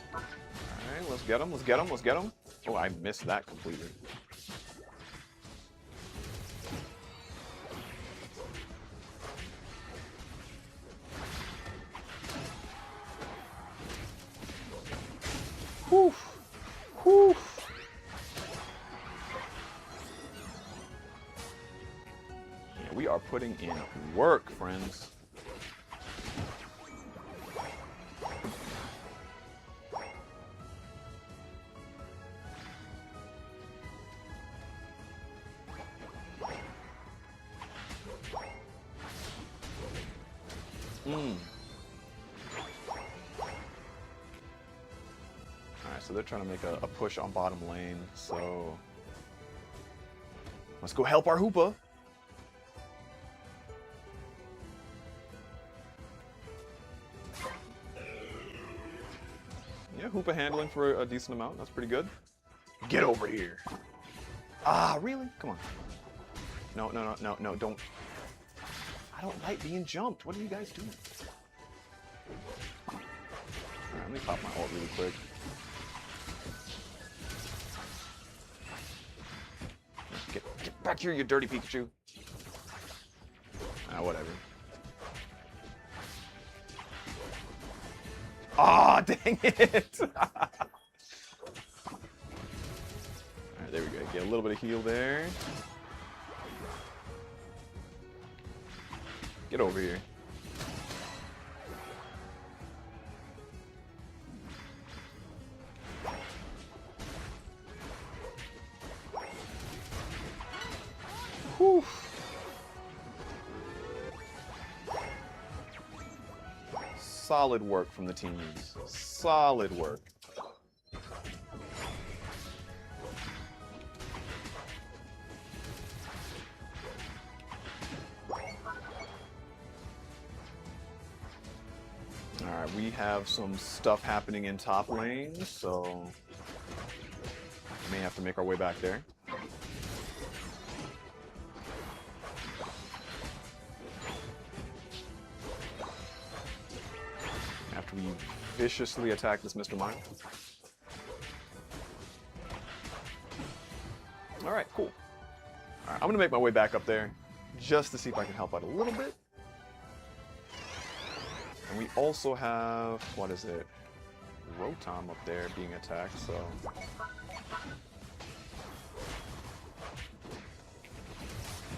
Alright, let's get him, let's get him, let's get him. Oh, I missed that completely. Whew. Whew. We are putting in work, friends. so they're trying to make a push on bottom lane. So let's go help our Hoopa. Yeah, Hoopa handling for a decent amount. That's pretty good. Get over here. Ah, really? Come on. No, no, no, no, no, don't. I don't like being jumped. What are you guys doing? Alright, let me pop my ult really quick. Get back here, you dirty Pikachu. Ah, whatever. Ah, dang it! Alright, there we go. Get a little bit of heal there. Get over here. Whew. Solid work from the teams. Solid work. Alright, we have some stuff happening in top lane, so we may have to make our way back there. After we viciously attack this Mr. Mime. Alright, cool. Alright, I'm gonna make my way back up there just to see if I can help out a little bit. And we also have, what is it? Rotom up there being attacked, so.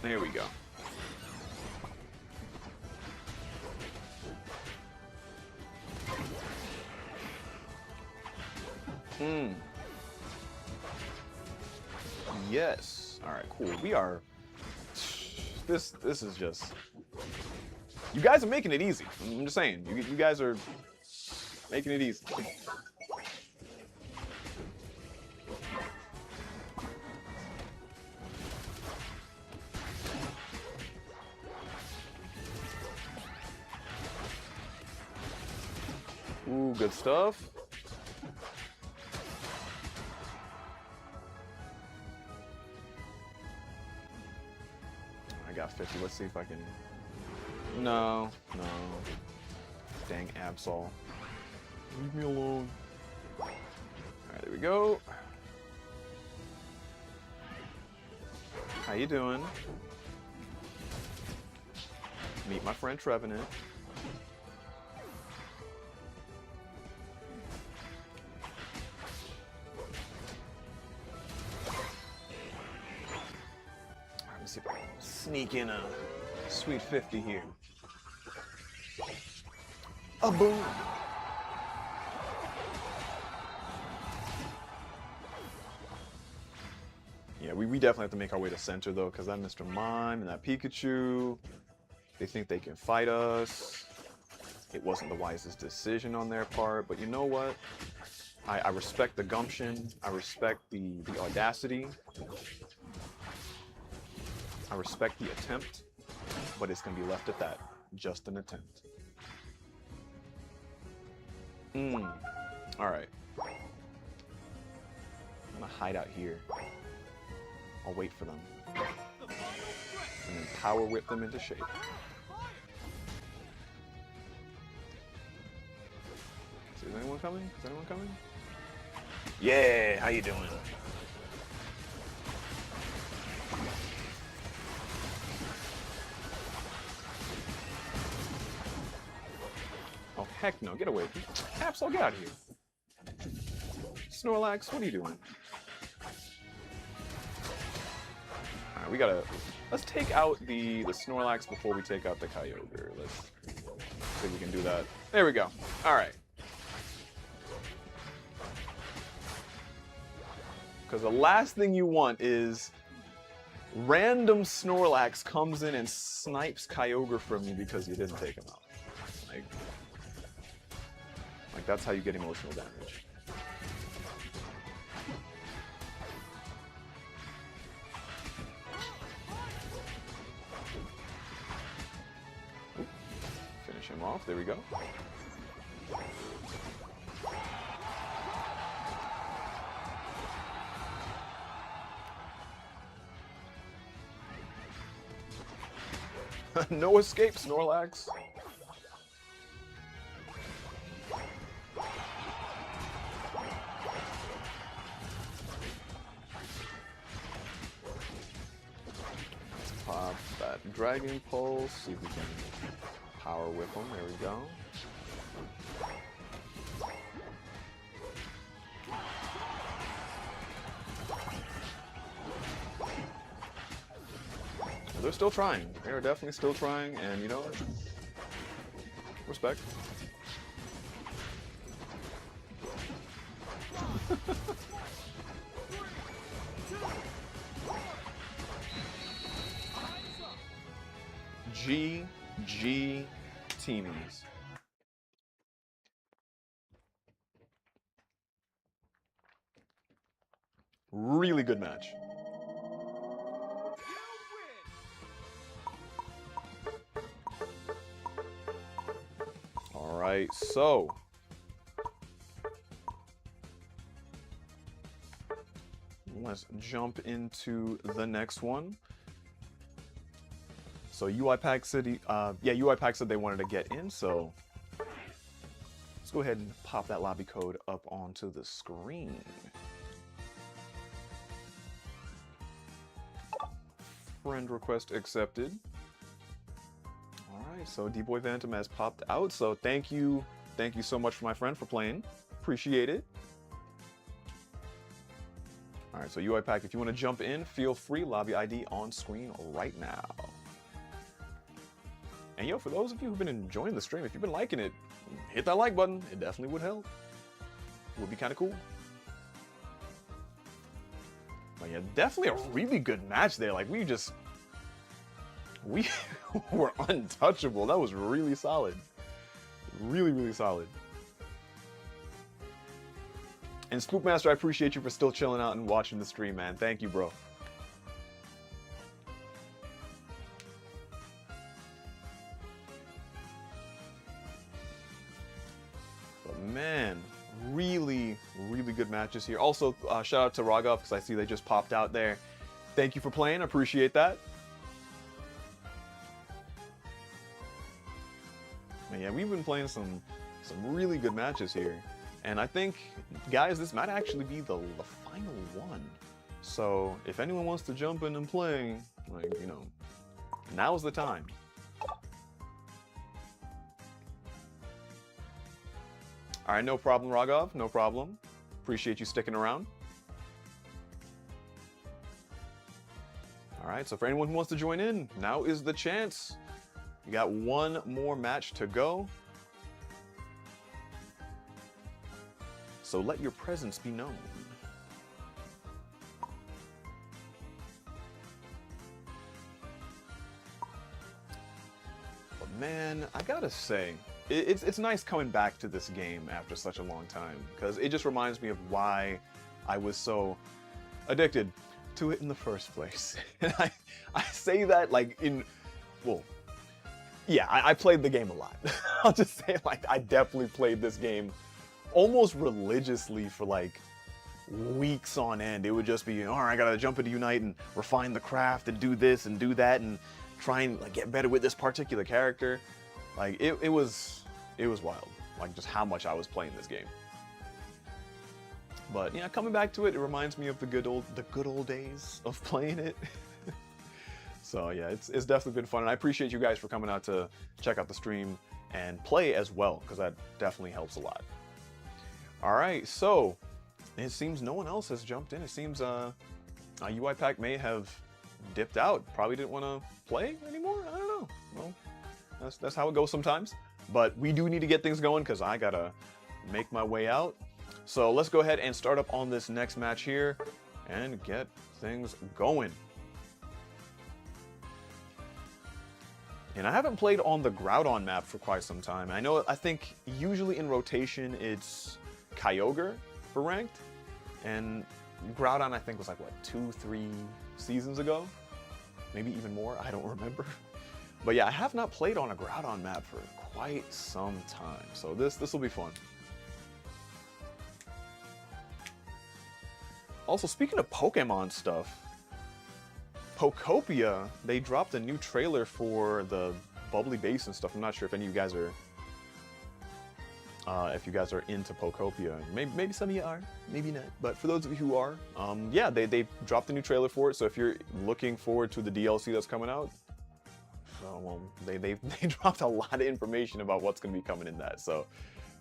There we go. Yes. Alright, cool. We are. This is just. You guys are making it easy. I'm just saying. You guys are making it easy. Ooh, good stuff. I got 50. Let's see if I can. No, no. Dang Absol. Leave me alone. Alright, there we go. How you doing? Meet my friend Trevenant. Alright, let's see if I can sneak in a sweet 50 here. A boom! Yeah, we definitely have to make our way to center though, because that Mr. Mime and that Pikachu, they think they can fight us. It wasn't the wisest decision on their part, but you know what? I respect the gumption. I respect the audacity. I respect the attempt, but it's going to be left at that. Just an attempt. Alright. I'm gonna hide out here. I'll wait for them. And then power whip them into shape. Is anyone coming? Is anyone coming? Yeah, how you doing? Oh, heck no, get away. Absol, get out of here. Snorlax, what are you doing? Alright, we gotta... Let's take out the Snorlax before we take out the Kyogre. Let's see if we can do that. There we go. Alright. Because the last thing you want is random Snorlax comes in and snipes Kyogre from you because you didn't take him out. Like that's how you get emotional damage. off. There we go. No escape, Snorlax. Let's pop that Dragon Pulse, see if we can Power Whip him. There we go. They're still trying. They are definitely still trying, and you know, respect. GG teamies. Really good match. All right, so let's jump into the next one. So UiPack said, UiPack said they wanted to get in, so let's go ahead and pop that lobby code up onto the screen. Friend request accepted. All right, so D-Boy Phantom has popped out, so thank you so much for my friend for playing. Appreciate it. All right, so UiPack, if you want to jump in, feel free. Lobby ID on screen right now. And yo, for those of you who've been enjoying the stream, if you've been liking it, hit that like button. It definitely would help. It would be kind of cool. But yeah, definitely a really good match there. Like we were untouchable. That was really solid. Really, really solid. And Spookmaster, I appreciate you for still chilling out and watching the stream, man. Thank you, bro. Man, really, really good matches here. Also, shout out to Ragov, because I see they just popped out there. Thank you for playing. Appreciate that. And yeah, we've been playing some really good matches here. And I think, guys, this might actually be the final one. So if anyone wants to jump in and play, like, you know, now's the time. All right, no problem, Ragov, no problem. Appreciate you sticking around. All right, so for anyone who wants to join in, now is the chance. We got one more match to go. So let your presence be known. But man, I gotta say, it's nice coming back to this game after such a long time, because it just reminds me of why I was so addicted to it in the first place. And I say that like well, yeah, I played the game a lot. I'll just say, like, I definitely played this game almost religiously for like weeks on end. It would just be, all right, I gotta jump into Unite and refine the craft and do this and do that and try and like get better with this particular character. Like it was wild, like just how much I was playing this game. But yeah, coming back to it, it reminds me of the good old days of playing it. So yeah, it's definitely been fun, and I appreciate you guys for coming out to check out the stream and play as well, because that definitely helps a lot. All right, so it seems no one else has jumped in. It seems UiPack may have dipped out. Probably didn't want to play anymore. I don't know. Well, that's how it goes sometimes. But we do need to get things going, because I gotta make my way out. So let's go ahead and start up on this next match here and get things going. And I haven't played on the Groudon map for quite some time. I think usually in rotation it's Kyogre for ranked, and Groudon I think was like, what, 2-3 seasons ago? Maybe even more, I don't remember. But yeah, I have not played on a Groudon map for quite some time. So this will be fun. Also, speaking of Pokemon stuff, Pokopia, they dropped a new trailer for the Bubbly Bass and stuff. I'm not sure if any of you guys are into Pokopia. Maybe some of you are, maybe not. But for those of you who are, yeah, they dropped a new trailer for it. So if you're looking forward to the DLC that's coming out, well, they dropped a lot of information about what's going to be coming in that. So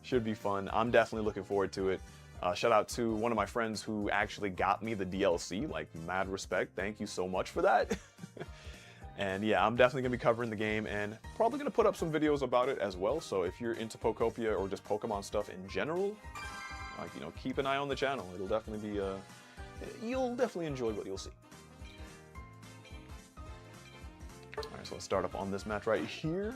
should be fun. I'm definitely looking forward to it. Shout out to one of my friends who actually got me the DLC, like mad respect. Thank you so much for that. And yeah, I'm definitely gonna be covering the game and probably gonna put up some videos about it as well. So if you're into Pokopia or just Pokemon stuff in general, like, you know, keep an eye on the channel. It'll definitely be, you'll definitely enjoy what you'll see. All right, so let's start up on this match right here.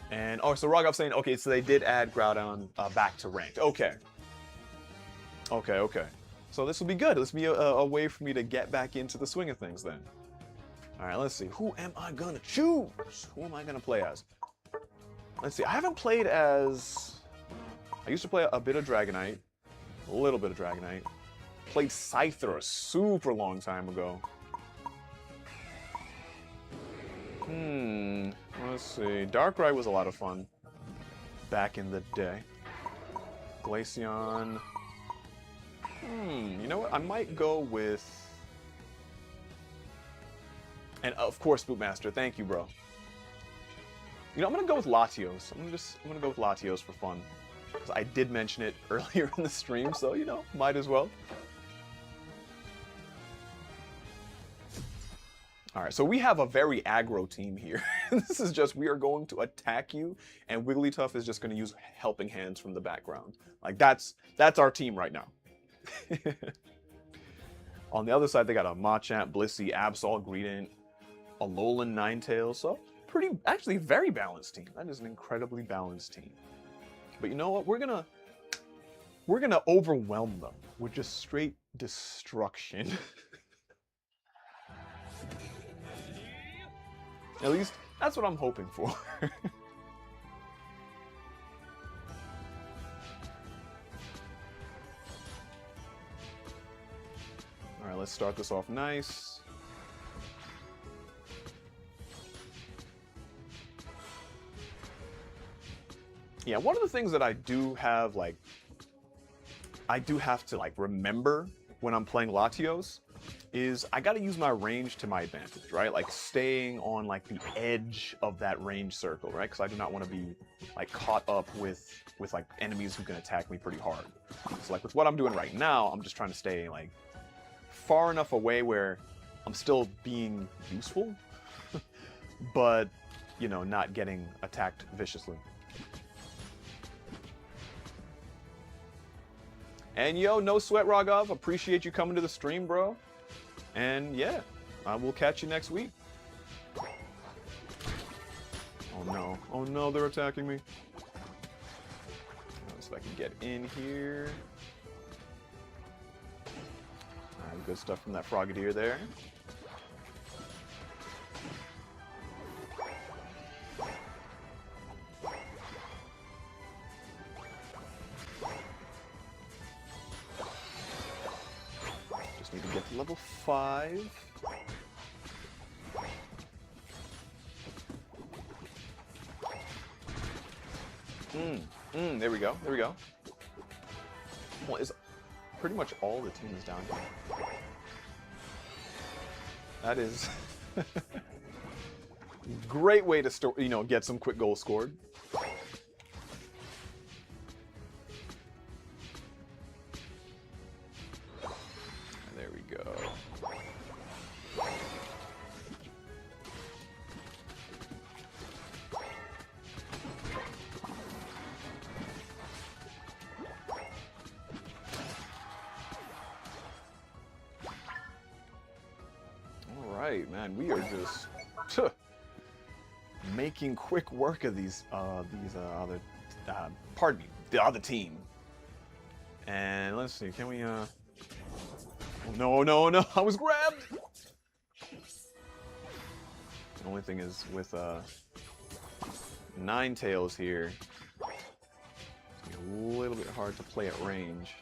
And, oh, so Rogov's saying, okay, so they did add Groudon back to ranked. Okay. Okay. So this will be good. This will be a way for me to get back into the swing of things then. All right, let's see. Who am I gonna choose? Who am I gonna play as? Let's see. I haven't played as... I used to play a bit of Dragonite. A little bit of Dragonite. Played Scyther a super long time ago. Let's see. Darkrai was a lot of fun back in the day. Glaceon... you know what? I might go with... And of course, Spookmaster. Thank you, bro. You know, I'm gonna go with Latios. I'm gonna go with Latios for fun. Because I did mention it earlier in the stream, so, you know, might as well. Alright, so we have a very aggro team here. This is just, we are going to attack you, and Wigglytuff is just gonna use helping hands from the background. Like, that's our team right now. On the other side, they got a Machamp, Blissey, Absol, Greedent, Alolan, Ninetales. So actually very balanced team. That is an incredibly balanced team. But you know what? We're gonna overwhelm them with just straight destruction. At least that's what I'm hoping for. Alright, let's start this off nice. Yeah, one of the things that I do have, like, I do have to, like, remember when I'm playing Latios is I gotta use my range to my advantage, right? Like, staying on, like, the edge of that range circle, right? Because I do not want to be, like, caught up with, like, enemies who can attack me pretty hard. So, like, with what I'm doing right now, I'm just trying to stay, like, far enough away where I'm still being useful, but, you know, not getting attacked viciously. And yo, no sweat, Rogov. Appreciate you coming to the stream, bro. And yeah, we'll catch you next week. Oh no, they're attacking me. Let's see if I can get in here. Alright, good stuff from that Frogadier there. Need to get to level 5. There we go. There we go. Well, is pretty much all the teams down here. That is great way to get some quick goals scored. Man, we are just making quick work of these other, pardon me, the other team. And let's see, can we, oh, no, I was grabbed! The only thing is with, Ninetales here. It's gonna be a little bit hard to play at range.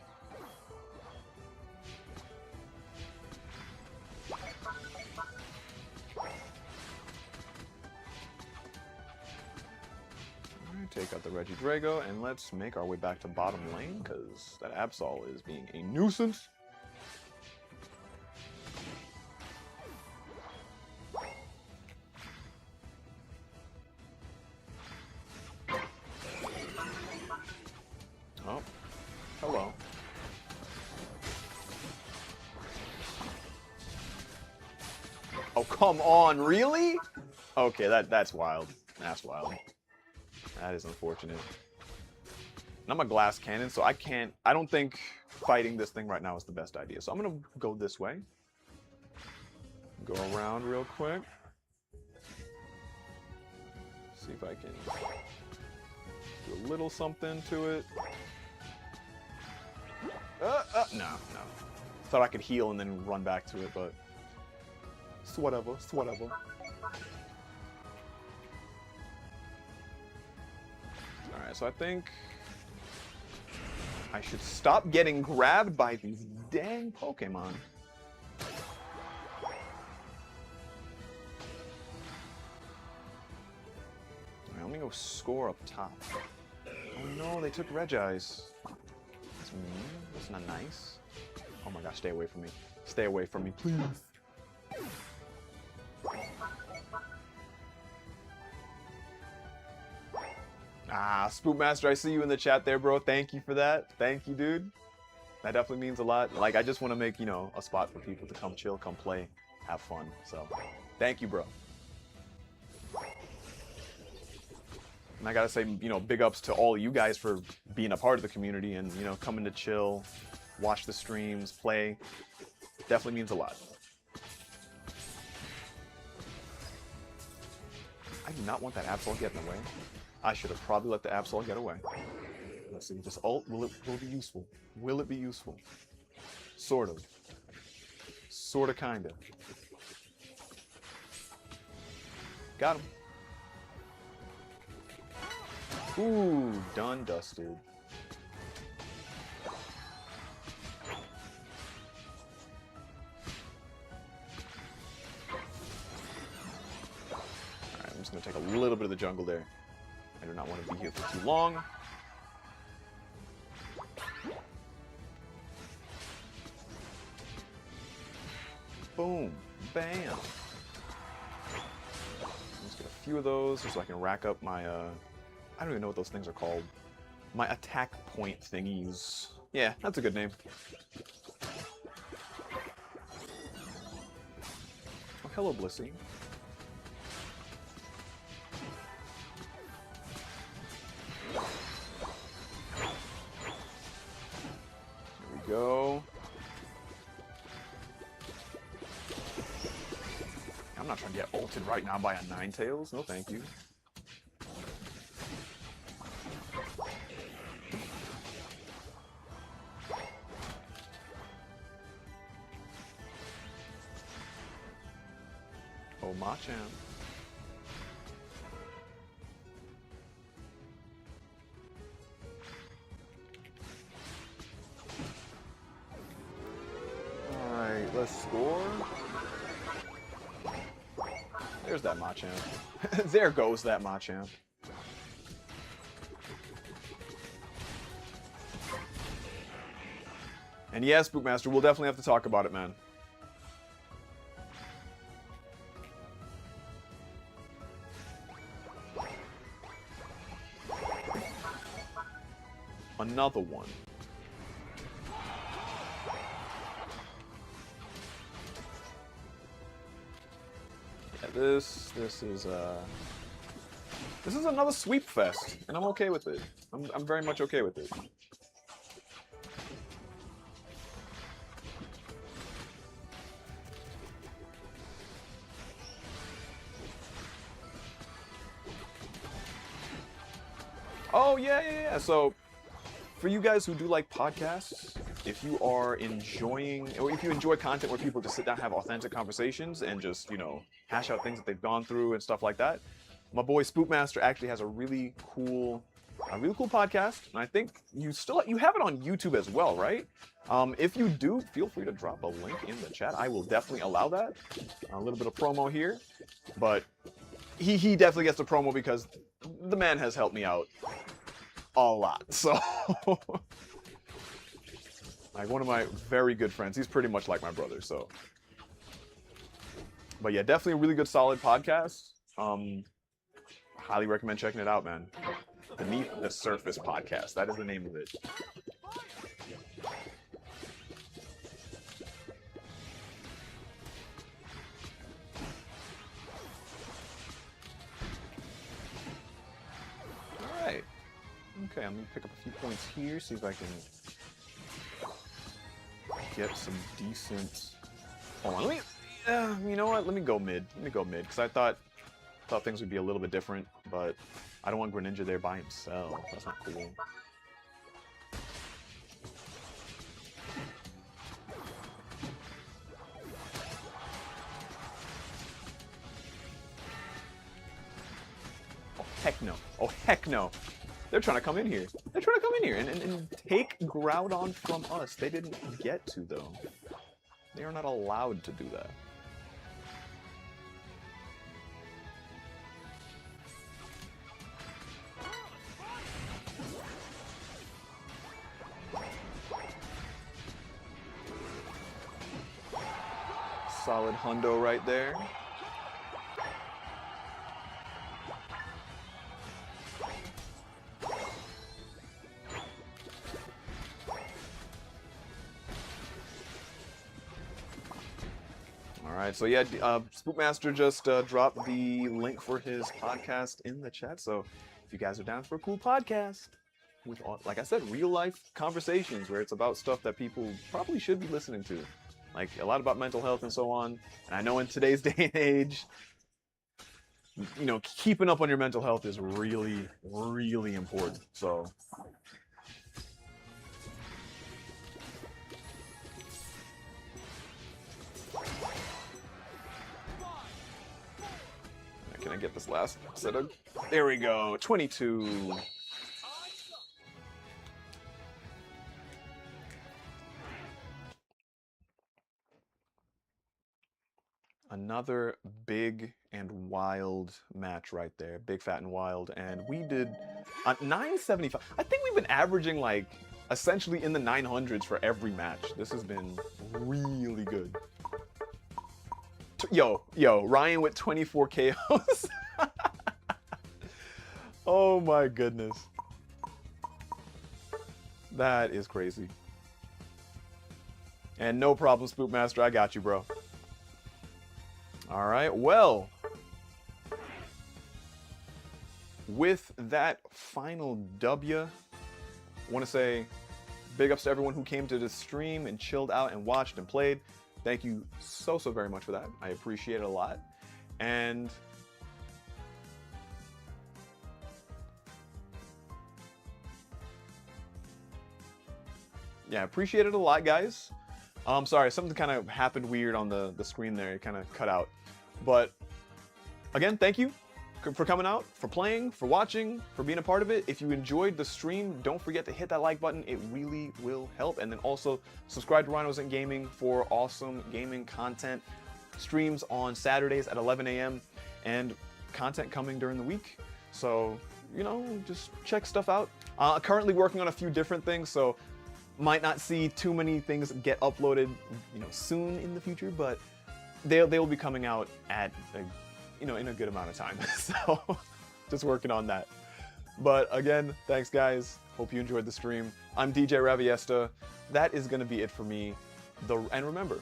Take out the Regidrago, and let's make our way back to bottom lane, because that Absol is being a nuisance. Oh, hello. Oh, come on, really? Okay, that's wild. That's wild. That is unfortunate. And I'm a glass cannon, so I don't think fighting this thing right now is the best idea. So I'm gonna go this way. Go around real quick. See if I can do a little something to it. No. Thought I could heal and then run back to it, but it's whatever, it's whatever. Alright, so I think I should stop getting grabbed by these dang Pokemon. Alright, let me go score up top. Oh no, they took Regis. That's mean. That's not nice. Oh my gosh, stay away from me. Stay away from me, please. Ah, Spookmaster, I see you in the chat there, bro. Thank you for that. Thank you, dude. That definitely means a lot. Like, I just want to make, you know, a spot for people to come chill, come play, have fun. So, thank you, bro. And I gotta say, you know, big ups to all you guys for being a part of the community and, you know, coming to chill, watch the streams, play. Definitely means a lot. I do not want that Absol getting away. I should have probably let the Absol get away. Let's see, just ult, will it be useful? Will it be useful? Sort of. Sorta, kinda. Got him. Ooh, done dusted. Alright, I'm just gonna take a little bit of the jungle there. I do not want to be here for too long. Boom. Bam. Let's get a few of those just so I can rack up my, I don't even know what those things are called. My attack point thingies. Yeah, that's a good name. Oh, hello, Blissey. Go. I'm not trying to get ulted right now by a Ninetales. No, thank you. Oh, Machamp. Let's score. There's that Machamp. There goes that Machamp. And yeah, Spookmaster, we'll definitely have to talk about it, man. Another one. This is another sweep fest, and I'm okay with it. I'm very much okay with it. Oh yeah. So, for you guys who do like podcasts, if you are enjoying, or if you enjoy content where people just sit down and have authentic conversations and just, you know, hash out things that they've gone through and stuff like that, my boy Spookmaster actually has a really cool podcast, and I think you have it on YouTube as well, right? If you do, feel free to drop a link in the chat. I will definitely allow that. A little bit of promo here, but he definitely gets the promo because the man has helped me out a lot. So, like one of my very good friends. He's pretty much like my brother. So, but yeah, definitely a really good, solid podcast. Highly recommend checking it out, man. Beneath the Surface podcast. That is the name of it. All right. Okay, I'm gonna pick up a few points here. See if I can get some decent. Hold on. Let me. You know what? Let me go mid. Because I thought things would be a little bit different, but I don't want Greninja there by himself. That's not cool. Oh, heck no. Oh, heck no. They're trying to come in here. And take Groudon from us. They didn't get to, though. They are not allowed to do that. Solid hundo right there. All right, so yeah, Spookmaster just dropped the link for his podcast in the chat. So if you guys are down for a cool podcast with, like I said, real life conversations where it's about stuff that people probably should be listening to. Like a lot about mental health and so on. And I know in today's day and age, you know, keeping up on your mental health is really, really important. So can I get this last set of? There we go, 22. Another big and wild match right there. Big, fat, and wild. And we did 975. I think we've been averaging like essentially in the 900s for every match. This has been really good. Yo, Ryan with 24 KOs. Oh my goodness. That is crazy. And no problem, Spookmaster. I got you, bro. All right, well, with that final W, I want to say big ups to everyone who came to this stream and chilled out and watched and played. Thank you so very much for that. I appreciate it a lot. And yeah, appreciate it a lot, guys. Sorry, something kind of happened weird on the screen there. It kind of cut out. But again, thank you for coming out, for playing, for watching, for being a part of it. If you enjoyed the stream, don't forget to hit that like button. It really will help. And then also subscribe to Rhinos and Gaming for awesome gaming content. Streams on Saturdays at 11 a.m. and content coming during the week. So, you know, just check stuff out. Currently working on a few different things, so might not see too many things get uploaded, you know, soon in the future, but they will be coming out at you know, in a good amount of time. So just working on that. But again, thanks guys. Hope you enjoyed the stream. I'm DJ Raviesta. That is going to be it for me. And remember,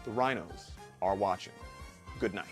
the Rhinos are watching. Good night.